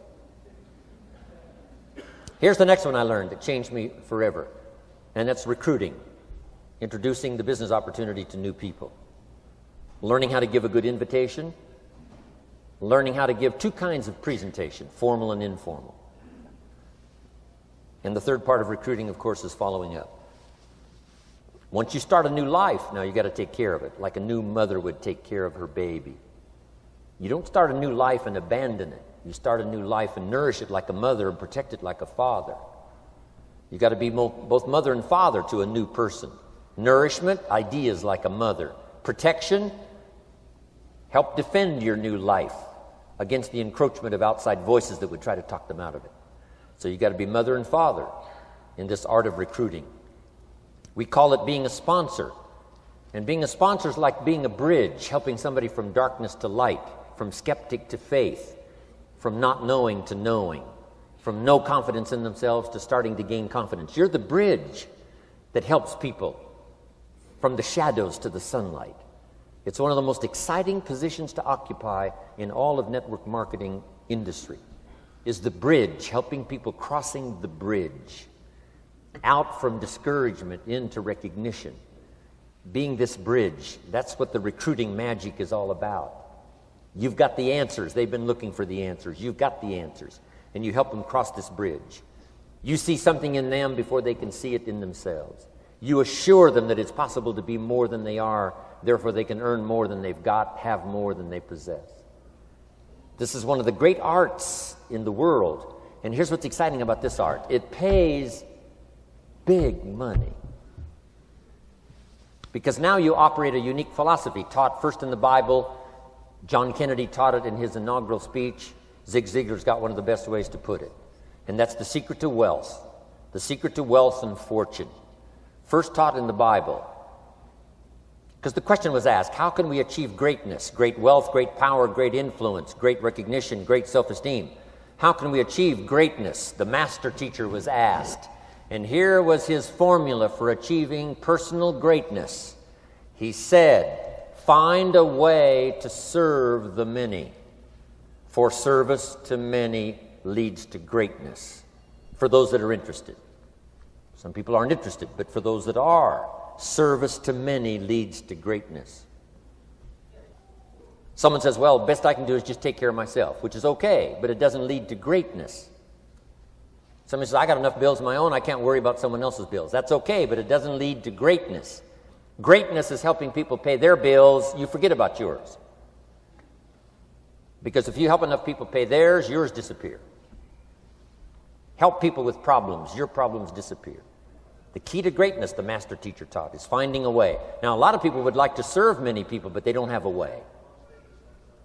Here's the next one I learned that changed me forever, and that's recruiting, introducing the business opportunity to new people, learning how to give a good invitation, learning how to give 2 kinds of presentation, formal and informal. And the third part of recruiting, of course, is following up. Once you start a new life, now you got to take care of it, like a new mother would take care of her baby. You don't start a new life and abandon it. You start a new life and nourish it like a mother and protect it like a father. You got to be both mother and father to a new person. Nourishment, ideas like a mother. Protection, help defend your new life against the encroachment of outside voices that would try to talk them out of it. So you got to be mother and father in this art of recruiting. We call it being a sponsor. And being a sponsor is like being a bridge, helping somebody from darkness to light, from skeptic to faith, from not knowing to knowing, from no confidence in themselves to starting to gain confidence. You're the bridge that helps people from the shadows to the sunlight. It's one of the most exciting positions to occupy in all of network marketing industry, is the bridge, helping people crossing the bridge out from discouragement into recognition. Being this bridge, that's what the recruiting magic is all about. You've got the answers. They've been looking for the answers. You've got the answers, and you help them cross this bridge. You see something in them before they can see it in themselves. You assure them that it's possible to be more than they are, therefore they can earn more than they've got, have more than they possess. This is one of the great arts in the world, and here's what's exciting about this art. It pays big money. Because now you operate a unique philosophy taught first in the Bible. John Kennedy taught it in his inaugural speech. Zig Ziglar's got one of the best ways to put it. And that's the secret to wealth. The secret to wealth and fortune. First taught in the Bible. Because the question was asked, how can we achieve greatness? Great wealth, great power, great influence, great recognition, great self-esteem. How can we achieve greatness? The master teacher was asked. And here was his formula for achieving personal greatness. He said, find a way to serve the many, for service to many leads to greatness. For those that are interested. Some people aren't interested, but for those that are, service to many leads to greatness. Someone says, well, best I can do is just take care of myself, which is okay, but it doesn't lead to greatness. Somebody says, I got enough bills of my own, I can't worry about someone else's bills. That's okay, but it doesn't lead to greatness. Greatness is helping people pay their bills, you forget about yours. Because if you help enough people pay theirs, yours disappear. Help people with problems, your problems disappear. The key to greatness, the master teacher taught, is finding a way. Now, a lot of people would like to serve many people, but they don't have a way.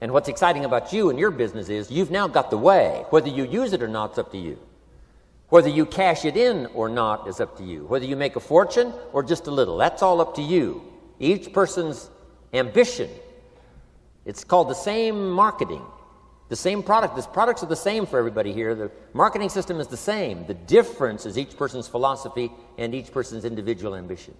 And what's exciting about you and your business is you've now got the way. Whether you use it or not, it's up to you. Whether you cash it in or not is up to you. Whether you make a fortune or just a little, that's all up to you. Each person's ambition, it's called the same marketing, the same product. The products are the same for everybody here. The marketing system is the same. The difference is each person's philosophy and each person's individual ambition.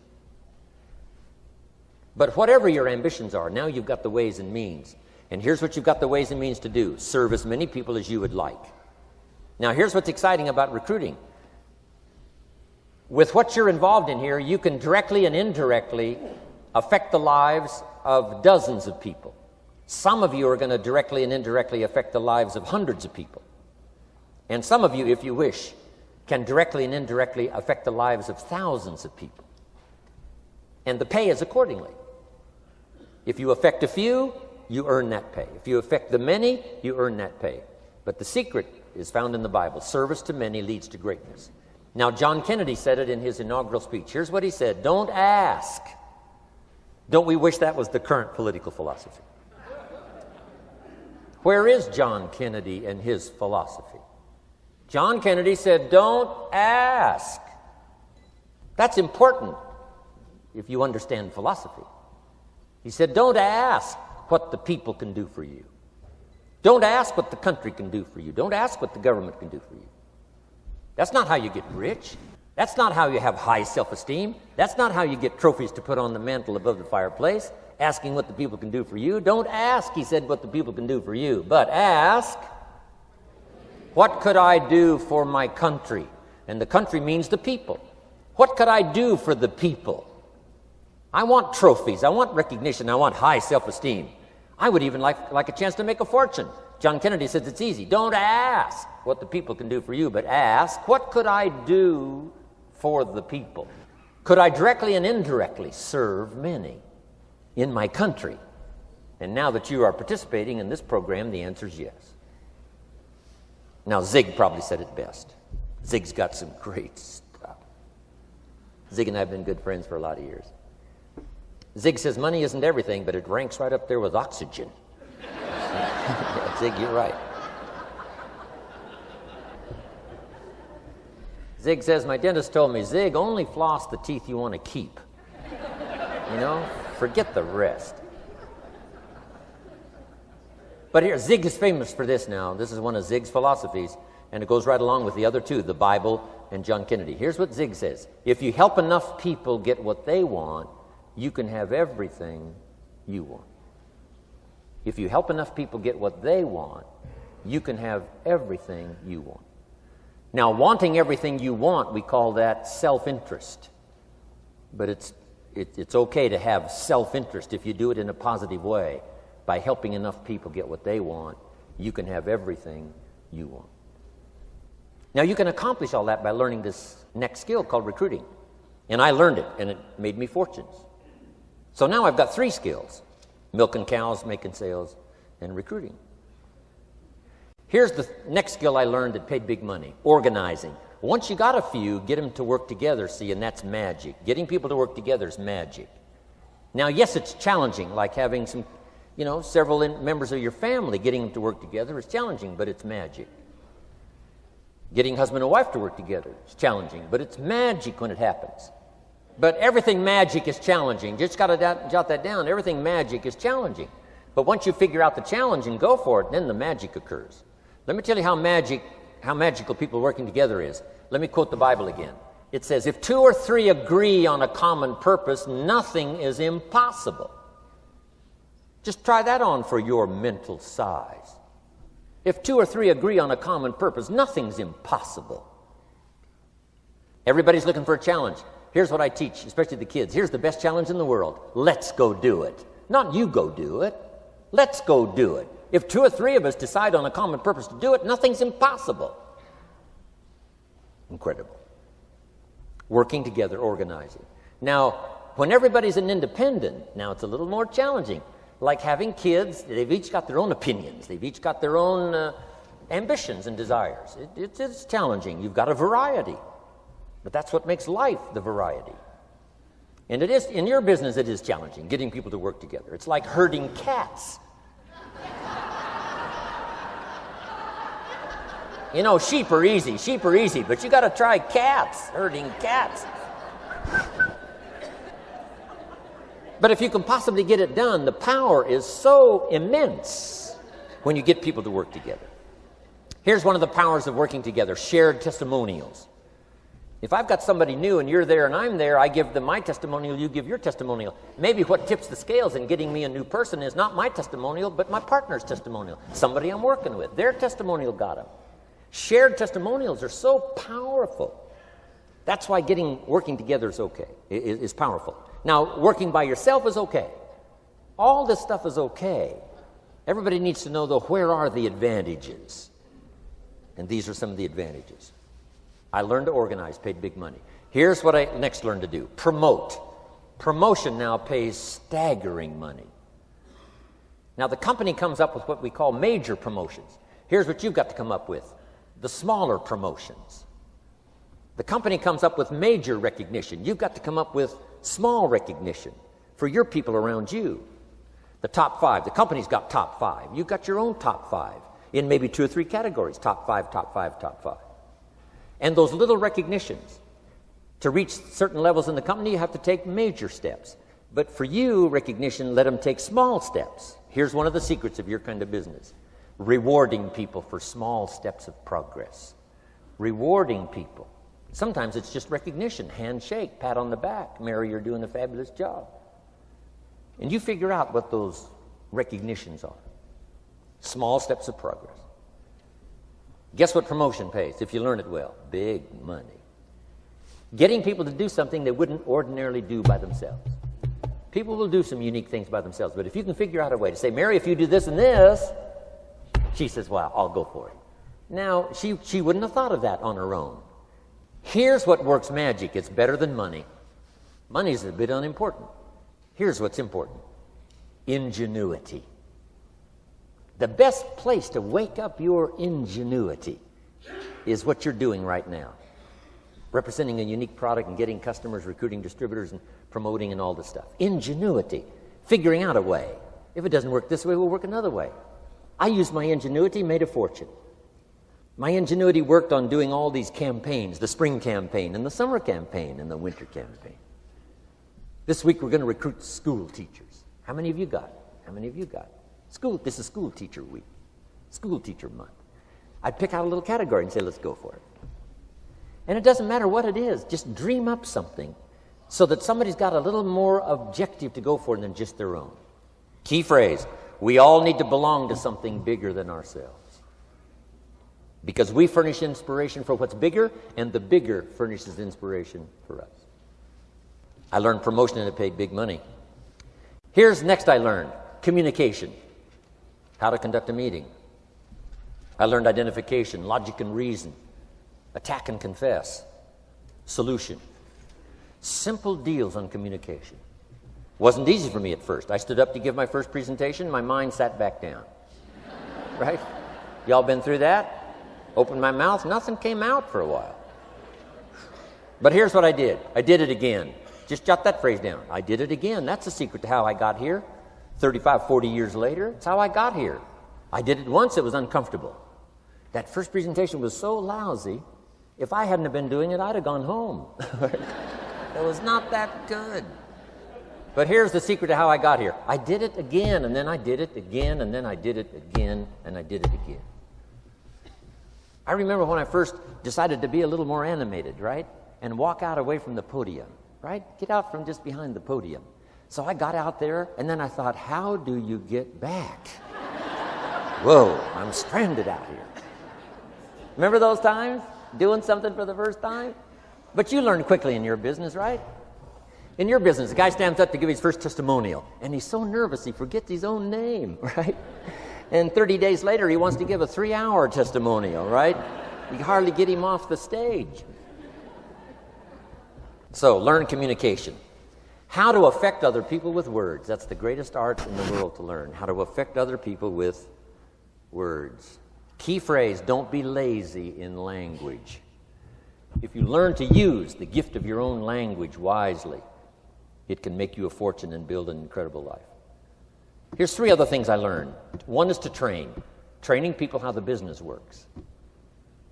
But whatever your ambitions are, now you've got the ways and means. And here's what you've got the ways and means to do. Serve as many people as you would like. Now, here's what's exciting about recruiting. With what you're involved in here, you can directly and indirectly affect the lives of dozens of people. Some of you are going to directly and indirectly affect the lives of hundreds of people. And some of you, if you wish, can directly and indirectly affect the lives of thousands of people. And the pay is accordingly. If you affect a few, you earn that pay. If you affect the many, you earn that pay. But the secret is found in the Bible. Service to many leads to greatness. Now, John Kennedy said it in his inaugural speech. Here's what he said: don't ask. Don't we wish that was the current political philosophy? Where is John Kennedy and his philosophy? John Kennedy said, don't ask. That's important if you understand philosophy. He said, don't ask what the people can do for you. Don't ask what the country can do for you. Don't ask what the government can do for you. That's not how you get rich. That's not how you have high self-esteem. That's not how you get trophies to put on the mantle above the fireplace, asking what the people can do for you. Don't ask, he said, what the people can do for you, but ask, what could I do for my country? And the country means the people. What could I do for the people? I want trophies. I want recognition. I want high self-esteem. I would even like a chance to make a fortune. John Kennedy says it's easy. Don't ask what the people can do for you, but ask, what could I do for the people? Could I directly and indirectly serve many in my country? And now that you are participating in this program, the answer is yes. Now, Zig probably said it best. Zig's got some great stuff. Zig and I have been good friends for a lot of years. Zig says money isn't everything, but it ranks right up there with oxygen. Yeah, Zig, you're right. Zig says, my dentist told me, Zig, only floss the teeth you want to keep. You know, forget the rest. But here, Zig is famous for this now. This is one of Zig's philosophies, and it goes right along with the other two, the Bible and John Kennedy. Here's what Zig says. If you help enough people get what they want, you can have everything you want. If you help enough people get what they want, you can have everything you want. Now, wanting everything you want, we call that self-interest. But it's okay to have self-interest if you do it in a positive way. By helping enough people get what they want, you can have everything you want. Now, you can accomplish all that by learning this next skill called recruiting. And I learned it, and it made me fortunes. So now I've got 3 skills: milking cows, making sales, and recruiting. Here's the next skill I learned that paid big money: organizing. Once you got a few, get them to work together, see, and that's magic. Getting people to work together is magic. Now, yes, it's challenging, like having several members of your family. Getting them to work together is challenging, but it's magic. Getting husband and wife to work together is challenging, but it's magic when it happens. But everything magic is challenging. Just got to jot that down. Everything magic is challenging. But once you figure out the challenge and go for it, then the magic occurs. Let me tell you how magical people working together is. Let me quote the Bible again. It says, if 2 or 3 agree on a common purpose, nothing is impossible. Just try that on for your mental size. If 2 or 3 agree on a common purpose, nothing's impossible. Everybody's looking for a challenge. Here's what I teach, especially the kids. Here's the best challenge in the world. Let's go do it. Not you go do it. Let's go do it. If 2 or 3 of us decide on a common purpose to do it, nothing's impossible. Incredible. Working together, organizing. Now, when everybody's an independent, now it's a little more challenging. Like having kids, they've each got their own opinions. They've each got their own ambitions and desires. It's challenging. You've got a variety. But that's what makes life the variety. And it is, in your business, it is challenging, getting people to work together. It's like herding cats. You know, sheep are easy, but you got to try cats, herding cats. But if you can possibly get it done, the power is so immense when you get people to work together. Here's one of the powers of working together, shared testimonials. If I've got somebody new and you're there and I'm there, I give them my testimonial, you give your testimonial. Maybe what tips the scales in getting me a new person is not my testimonial, but my partner's testimonial. Somebody I'm working with, their testimonial got them. Shared testimonials are so powerful. That's why working together is okay, is powerful. Now, working by yourself is okay. All this stuff is okay. Everybody needs to know, though, where are the advantages? And these are some of the advantages. I learned to organize, paid big money. Here's what I next learned to do. Promote. Promotion now pays staggering money. Now, the company comes up with what we call major promotions. Here's what you've got to come up with. The smaller promotions. The company comes up with major recognition. You've got to come up with small recognition for your people around you. The top 5. The company's got top 5. You've got your own top 5 in maybe 2 or 3 categories. Top 5, top 5, top 5. And those little recognitions, to reach certain levels in the company, you have to take major steps. But for you, recognition, let them take small steps. Here's one of the secrets of your kind of business. Rewarding people for small steps of progress. Rewarding people. Sometimes it's just recognition, handshake, pat on the back. Mary, you're doing a fabulous job. And you figure out what those recognitions are. Small steps of progress. Guess what promotion pays if you learn it well? Big money. Getting people to do something they wouldn't ordinarily do by themselves. People will do some unique things by themselves, but if you can figure out a way to say, Mary, if you do this and this, she says, well, I'll go for it. Now, she wouldn't have thought of that on her own. Here's what works magic. It's better than money. Money's a bit unimportant. Here's what's important. Ingenuity. The best place to wake up your ingenuity is what you're doing right now. Representing a unique product and getting customers, recruiting distributors, and promoting and all this stuff. Ingenuity. Figuring out a way. If it doesn't work this way, we'll work another way. I used my ingenuity, made a fortune. My ingenuity worked on doing all these campaigns, the spring campaign and the summer campaign and the winter campaign. This week we're going to recruit school teachers. How many of you got? How many of you got? This is school teacher week, school teacher month. I'd pick out a little category and say, let's go for it. And it doesn't matter what it is, just dream up something so that somebody's got a little more objective to go for than just their own. Key phrase, we all need to belong to something bigger than ourselves. Because we furnish inspiration for what's bigger, and the bigger furnishes inspiration for us. I learned promotion and it paid big money. Here's next I learned, communication. How to conduct a meeting. I learned identification, logic and reason, attack and confess, solution. Simple deals on communication. Wasn't easy for me at first. I stood up to give my first presentation, my mind sat back down. Right? Y'all been through that? Opened my mouth, nothing came out for a while. But here's what I did. I did it again. Just jot that phrase down. I did it again. That's the secret to how I got here. 35, 40 years later, it's how I got here. I did it once, it was uncomfortable. That first presentation was so lousy, if I hadn't have been doing it, I'd have gone home. It was not that good. But here's the secret to how I got here. I did it again, and then I did it again, and then I did it again, and I did it again. I remember when I first decided to be a little more animated, right? And walk out away from the podium, right? Get out from just behind the podium. So I got out there, and then I thought, how do you get back? Whoa, I'm stranded out here. Remember those times? Doing something for the first time? But you learn quickly in your business, right? In your business, the guy stands up to give his first testimonial, and he's so nervous he forgets his own name, right? And 30 days later, he wants to give a 3-hour testimonial, right? You can hardly get him off the stage. So, learn communication. How to affect other people with words. That's the greatest art in the world to learn. How to affect other people with words. Key phrase, don't be lazy in language. If you learn to use the gift of your own language wisely, it can make you a fortune and build an incredible life. Here's 3 other things I learned. One is to train, training people how the business works.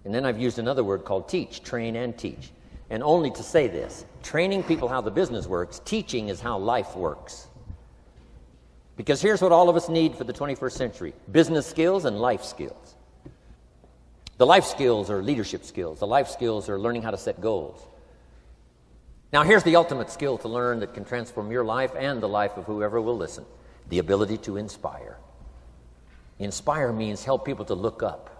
And then I've used another word called teach, train and teach. And only to say this, training people how the business works, teaching is how life works. Because here's what all of us need for the 21st century, business skills and life skills. The life skills are leadership skills. The life skills are learning how to set goals. Now here's the ultimate skill to learn that can transform your life and the life of whoever will listen, the ability to inspire. Inspire means help people to look up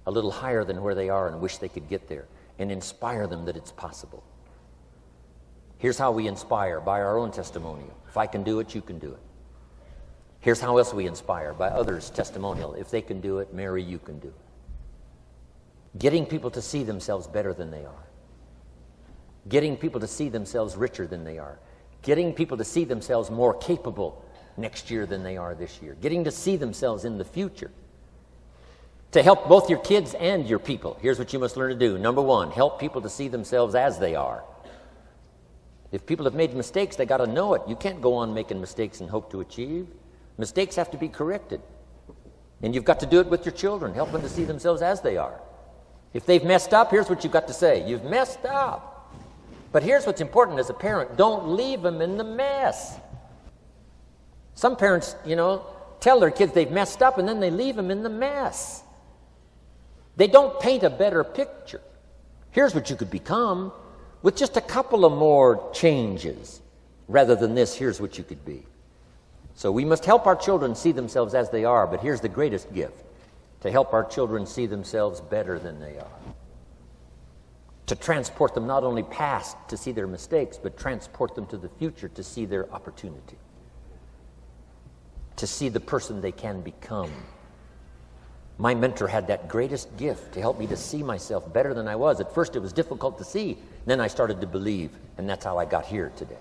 a little higher than where they are and wish they could get there, and inspire them that it's possible. Here's how we inspire, by our own testimonial. If I can do it, you can do it. Here's how else we inspire, by others' testimonial. If they can do it, Mary, you can do it. Getting people to see themselves better than they are. Getting people to see themselves richer than they are. Getting people to see themselves more capable next year than they are this year. Getting to see themselves in the future. To help both your kids and your people, here's what you must learn to do. Number 1, help people to see themselves as they are. If people have made mistakes, they got to know it. You can't go on making mistakes and hope to achieve. Mistakes have to be corrected. And you've got to do it with your children, help them to see themselves as they are. If they've messed up, here's what you've got to say. You've messed up. But here's what's important as a parent. Don't leave them in the mess. Some parents, tell their kids they've messed up and then they leave them in the mess. They don't paint a better picture. Here's what you could become with just a couple of more changes. Rather than this, here's what you could be. So we must help our children see themselves as they are, but here's the greatest gift, to help our children see themselves better than they are. To transport them not only past to see their mistakes, but transport them to the future to see their opportunity. To see the person they can become. My mentor had that greatest gift to help me to see myself better than I was. At first it was difficult to see, then I started to believe, and that's how I got here today.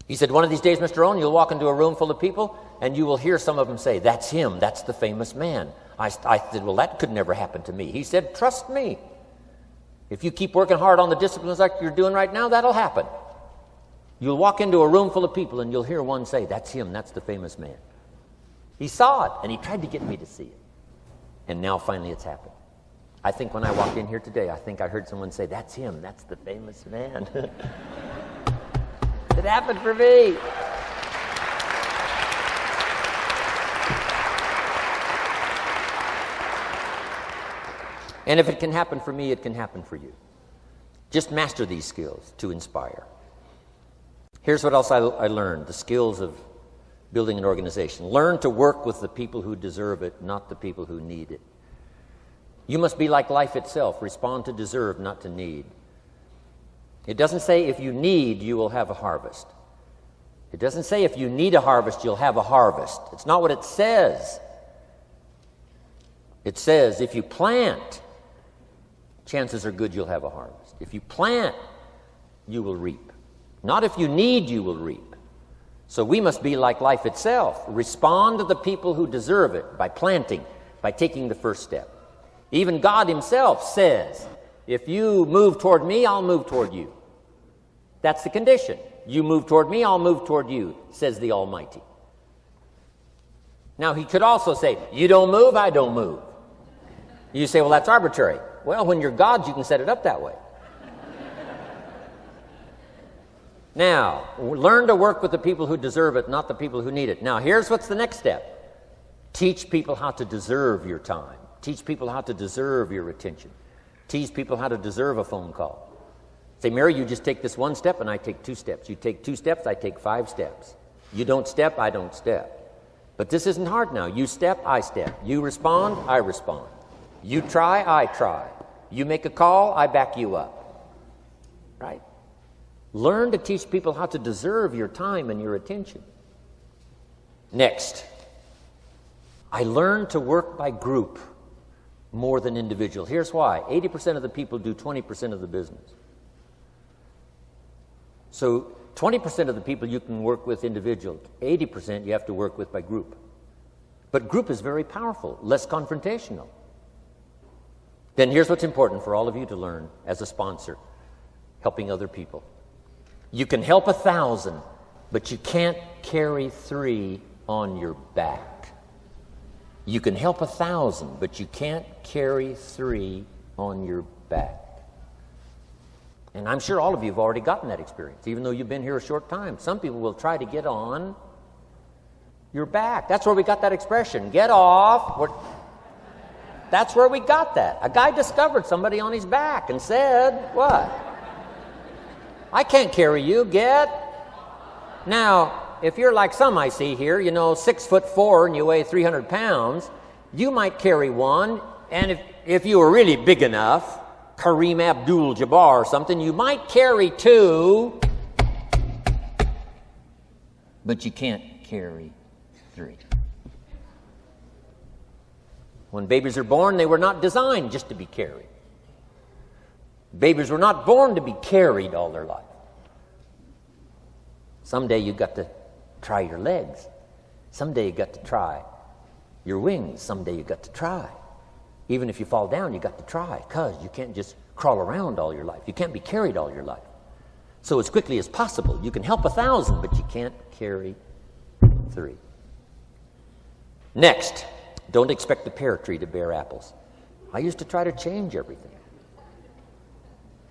He said, one of these days, Mr. Rohn, you'll walk into a room full of people, and you will hear some of them say, that's him, that's the famous man. I said, well, that could never happen to me. He said, trust me. If you keep working hard on the disciplines like you're doing right now, that'll happen. You'll walk into a room full of people, and you'll hear one say, that's him, that's the famous man. He saw it, and he tried to get me to see it. And now finally it's happened. I think when I walked in here today, I think I heard someone say, that's him, that's the famous man. It happened for me. And if it can happen for me, it can happen for you. Just master these skills to inspire. Here's what else I learned, the skills of building an organization. Learn to work with the people who deserve it, not the people who need it. You must be like life itself. Respond to deserve, not to need. It doesn't say if you need, you will have a harvest. It doesn't say if you need a harvest, you'll have a harvest. It's not what it says. It says if you plant, chances are good you'll have a harvest. If you plant, you will reap. Not if you need, you will reap. So we must be like life itself. Respond to the people who deserve it by planting, by taking the first step. Even God himself says, if you move toward me, I'll move toward you. That's the condition. You move toward me, I'll move toward you, says the Almighty. Now he could also say, you don't move, I don't move. You say, well, that's arbitrary. Well, when you're God, you can set it up that way. Now, learn to work with the people who deserve it, not the people who need it. Now, here's what's the next step. Teach people how to deserve your time. Teach people how to deserve your attention. Teach people how to deserve a phone call. Say, Mary, you just take this one step and I take 2 steps. You take 2 steps, I take 5 steps. You don't step, I don't step. But this isn't hard now. You step, I step. You respond, I respond. You try, I try. You make a call, I back you up. Right? Learn to teach people how to deserve your time and your attention. Next, I learned to work by group more than individual. Here's why. 80% of the people do 20% of the business. So 20% of the people you can work with individual. 80% you have to work with by group. But group is very powerful, less confrontational. Then here's what's important for all of you to learn as a sponsor, helping other people. You can help 1,000, but you can't carry 3 on your back. You can help 1,000, but you can't carry 3 on your back. And I'm sure all of you have already gotten that experience, even though you've been here a short time. Some people will try to get on your back. That's where we got that expression, get off. That's where we got that. A guy discovered somebody on his back and said, what? I can't carry you, get. Now, if you're like some I see here, 6'4" and you weigh 300 pounds, you might carry one, and if you were really big enough, Kareem Abdul-Jabbar or something, you might carry 2, but you can't carry 3. When babies are born, they were not designed just to be carried. Babies were not born to be carried all their life. Someday you got to try your legs. Someday you got to try your wings. Someday you got to try. Even if you fall down, you got to try, because you can't just crawl around all your life. You can't be carried all your life. So as quickly as possible, you can help 1,000, but you can't carry 3. Next, don't expect the pear tree to bear apples. I used to try to change everything.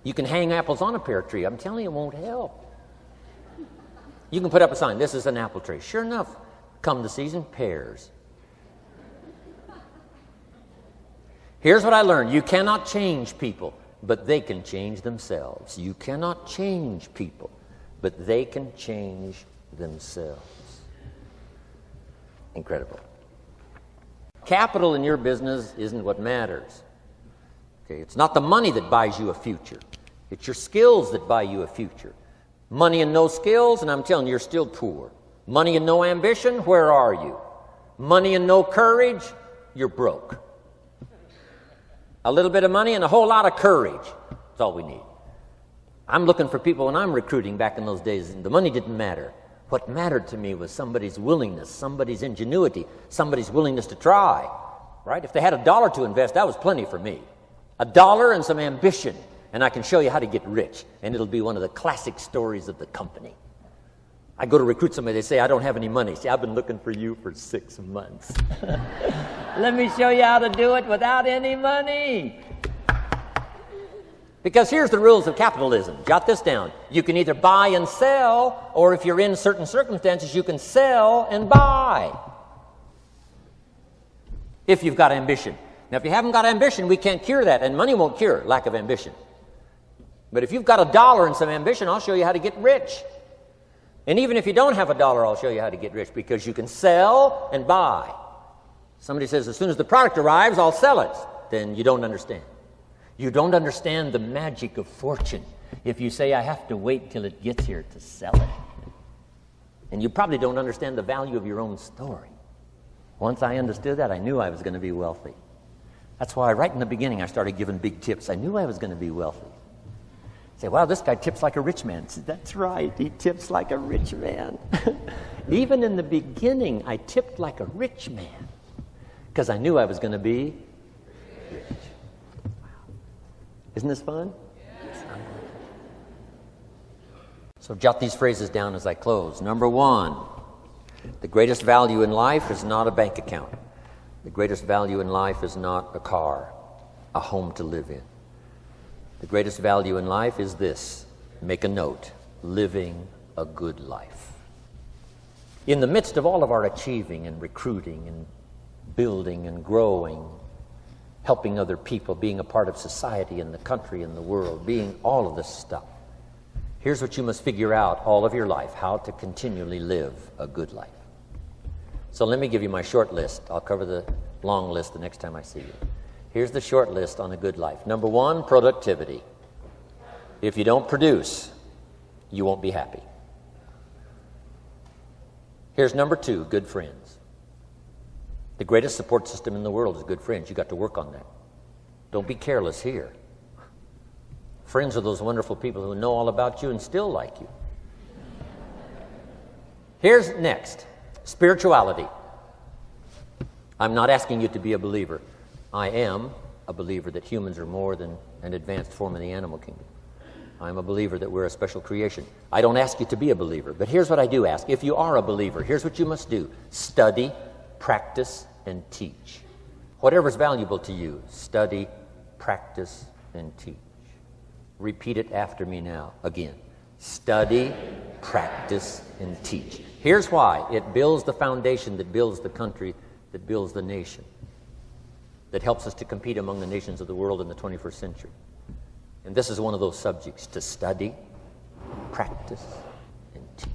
You can hang apples on a pear tree. I'm telling you, it won't help. You can put up a sign, this is an apple tree. Sure enough, come the season, pears. Here's what I learned. You cannot change people, but they can change themselves. You cannot change people, but they can change themselves. Incredible. Capital in your business isn't what matters. Okay, it's not the money that buys you a future. It's your skills that buy you a future. Money and no skills, and I'm telling you, you're still poor. Money and no ambition, where are you? Money and no courage, you're broke. A little bit of money and a whole lot of courage. That's all we need. I'm looking for people when I'm recruiting back in those days, and the money didn't matter. What mattered to me was somebody's willingness, somebody's ingenuity, somebody's willingness to try. Right? If they had $1 to invest, that was plenty for me. $1 and some ambition, and I can show you how to get rich. And it'll be one of the classic stories of the company. I go to recruit somebody, they say, I don't have any money. See, I've been looking for you for 6 months. Let me show you how to do it without any money. Because here's the rules of capitalism. Jot this down. You can either buy and sell, or if you're in certain circumstances, you can sell and buy. If you've got ambition. Now, if you haven't got ambition, we can't cure that, and money won't cure lack of ambition. But if you've got $1 and some ambition, I'll show you how to get rich. And even if you don't have $1, I'll show you how to get rich, because you can sell and buy. Somebody says, as soon as the product arrives, I'll sell it. Then you don't understand. You don't understand the magic of fortune if you say, I have to wait till it gets here to sell it. And you probably don't understand the value of your own story. Once I understood that, I knew I was going to be wealthy. That's why right in the beginning I started giving big tips. I knew I was going to be wealthy. Say, wow, this guy tips like a rich man. Say, that's right, he tips like a rich man. Even in the beginning, I tipped like a rich man because I knew I was going to be rich. Wow. Isn't this fun? Yes. So jot these phrases down as I close. Number 1, the greatest value in life is not a bank account. The greatest value in life is not a car, a home to live in. The greatest value in life is this. Make a note. Living a good life. In the midst of all of our achieving and recruiting and building and growing, helping other people, being a part of society and the country and the world, being all of this stuff, here's what you must figure out all of your life, how to continually live a good life. So let me give you my short list. I'll cover the long list the next time I see you. Here's the short list on a good life. Number 1, productivity. If you don't produce, you won't be happy. Here's number 2, good friends. The greatest support system in the world is good friends. You got to work on that. Don't be careless here. Friends are those wonderful people who know all about you and still like you. Here's next, spirituality. I'm not asking you to be a believer. I am, a believer that humans are more than an advanced form of the animal kingdom. I'm a believer that we're a special creation. I don't ask you to be a believer, but here's what I do ask. If you are a believer, here's what you must do. Study, practice, and teach. Whatever's valuable to you, study, practice, and teach. Repeat it after me now, again. Study, practice, and teach. Here's why. It builds the foundation that builds the country, that builds the nation, that helps us to compete among the nations of the world in the 21st century. And this is one of those subjects, to study, practice, and teach.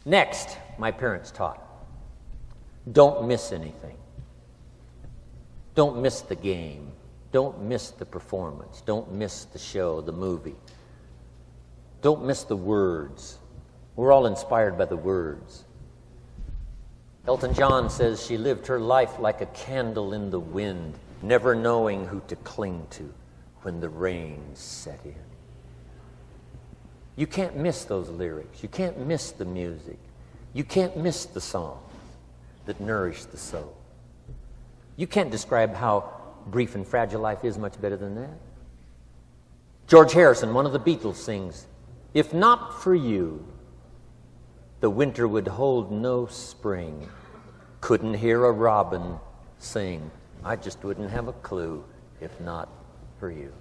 Next, my parents taught, don't miss anything. Don't miss the game. Don't miss the performance. Don't miss the show, the movie. Don't miss the words. We're all inspired by the words. Elton John says she lived her life like a candle in the wind, never knowing who to cling to when the rain set in. You can't miss those lyrics. You can't miss the music. You can't miss the songs that nourish the soul. You can't describe how brief and fragile life is much better than that. George Harrison, one of the Beatles, sings, "If not for you, the winter would hold no spring. Couldn't hear a robin sing. I just wouldn't have a clue if not for you."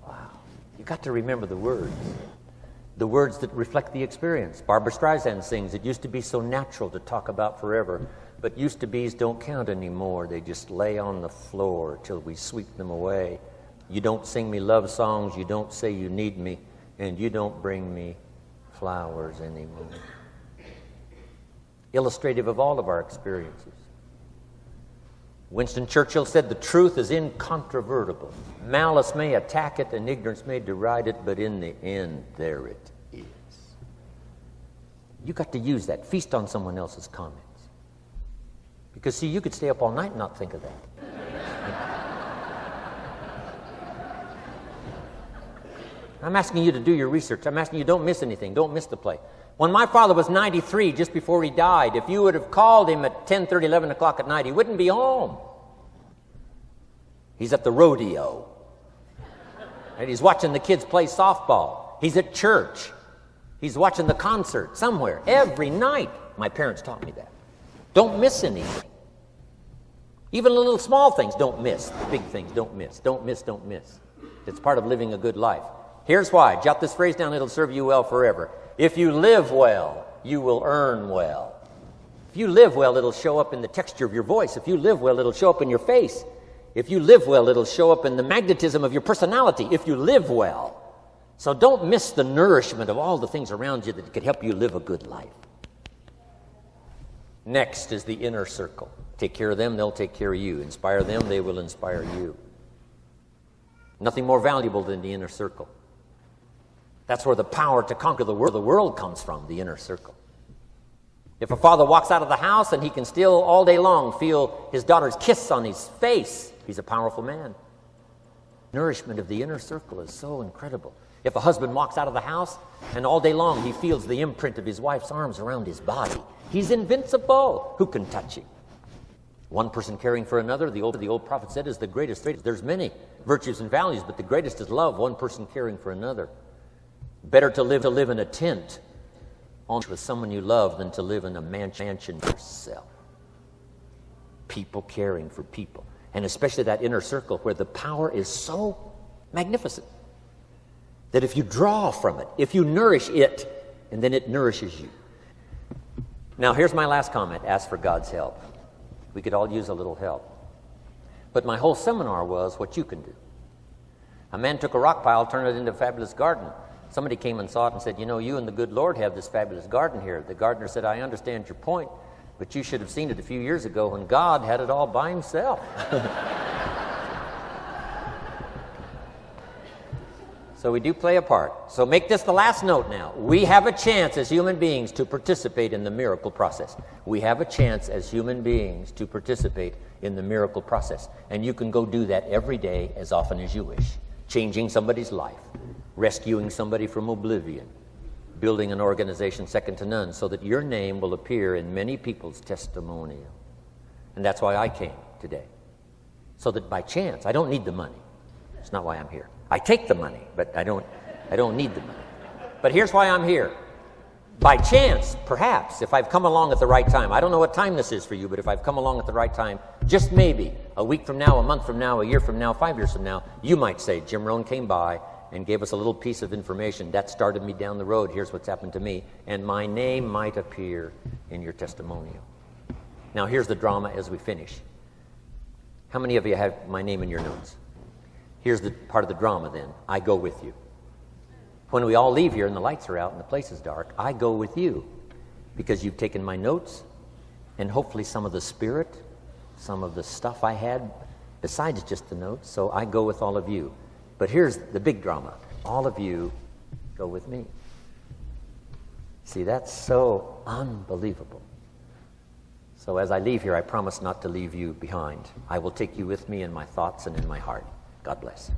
Wow. You got to remember the words that reflect the experience. Barbra Streisand sings, "It used to be so natural to talk about forever, but used-to-bes don't count anymore. They just lay on the floor till we sweep them away. You don't sing me love songs, you don't say you need me, and you don't bring me flowers anymore." Illustrative of all of our experiences. Winston Churchill said, "The truth is incontrovertible. Malice may attack it and ignorance may deride it, but in the end, there it is." You got to use that. Feast on someone else's comments. Because, see, you could stay up all night and not think of that. I'm asking you to do your research. I'm asking you, don't miss anything. Don't miss the play. When my father was 93, just before he died, if you would have called him at 10:30, 11 o'clock at night, he wouldn't be home. He's at the rodeo. And he's watching the kids play softball. He's at church. He's watching the concert somewhere. Every night. My parents taught me that. Don't miss anything. Even the little small things, don't miss. The big things, don't miss. Don't miss, don't miss. It's part of living a good life. Here's why. Jot this phrase down. It'll serve you well forever. If you live well, you will earn well. If you live well, it'll show up in the texture of your voice. If you live well, it'll show up in your face. If you live well, it'll show up in the magnetism of your personality. If you live well. So don't miss the nourishment of all the things around you that could help you live a good life. Next is the inner circle. Take care of them, they'll take care of you. Inspire them, they will inspire you. Nothing more valuable than the inner circle. That's where the power to conquer the world comes from, the inner circle. If a father walks out of the house and he can still all day long feel his daughter's kiss on his face, he's a powerful man. Nourishment of the inner circle is so incredible. If a husband walks out of the house and all day long he feels the imprint of his wife's arms around his body, he's invincible. Who can touch him? One person caring for another, the old prophet said, is the greatest. There's many virtues and values, but the greatest is love, one person caring for another. Better to live in a tent with someone you love than to live in a mansion yourself. People caring for people. And especially that inner circle where the power is so magnificent that if you draw from it, if you nourish it, and then it nourishes you. Now, here's my last comment. Ask for God's help. We could all use a little help. But my whole seminar was what you can do. A man took a rock pile, turned it into a fabulous garden. Somebody came and saw it and said, "You know, you and the good Lord have this fabulous garden here." The gardener said, "I understand your point, but you should have seen it a few years ago when God had it all by himself." So we do play a part. So make this the last note now. We have a chance as human beings to participate in the miracle process. We have a chance as human beings to participate in the miracle process. And you can go do that every day as often as you wish. Changing somebody's life. Rescuing somebody from oblivion. Building an organization second to none so that your name will appear in many people's testimonial. And that's why I came today. so that by chance, I don't need the money. It's not why I'm here. I take the money, but I don't need the money. But here's why I'm here. By chance, perhaps, if I've come along at the right time, I don't know what time this is for you, but if I've come along at the right time, just maybe, a week from now, a month from now, a year from now, 5 years from now, you might say, Jim Rohn came by and gave us a little piece of information. That started me down the road. Here's what's happened to me. And my name might appear in your testimonial. Now, here's the drama as we finish. How many of you have my name in your notes? Here's the part of the drama then. I go with you. When we all leave here and the lights are out and the place is dark, I go with you because you've taken my notes and hopefully some of the spirit, some of the stuff I had besides just the notes. So I go with all of you. But here's the big drama. All of you go with me. See, that's so unbelievable. So as I leave here, I promise not to leave you behind. I will take you with me in my thoughts and in my heart. God bless.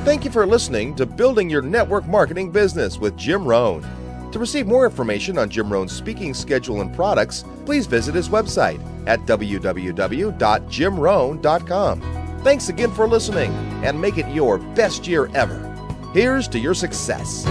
Thank you for listening to Building Your Network Marketing Business with Jim Rohn. To receive more information on Jim Rohn's speaking schedule and products, please visit his website at www.jimrohn.com. Thanks again for listening, and make it your best year ever. Here's to your success.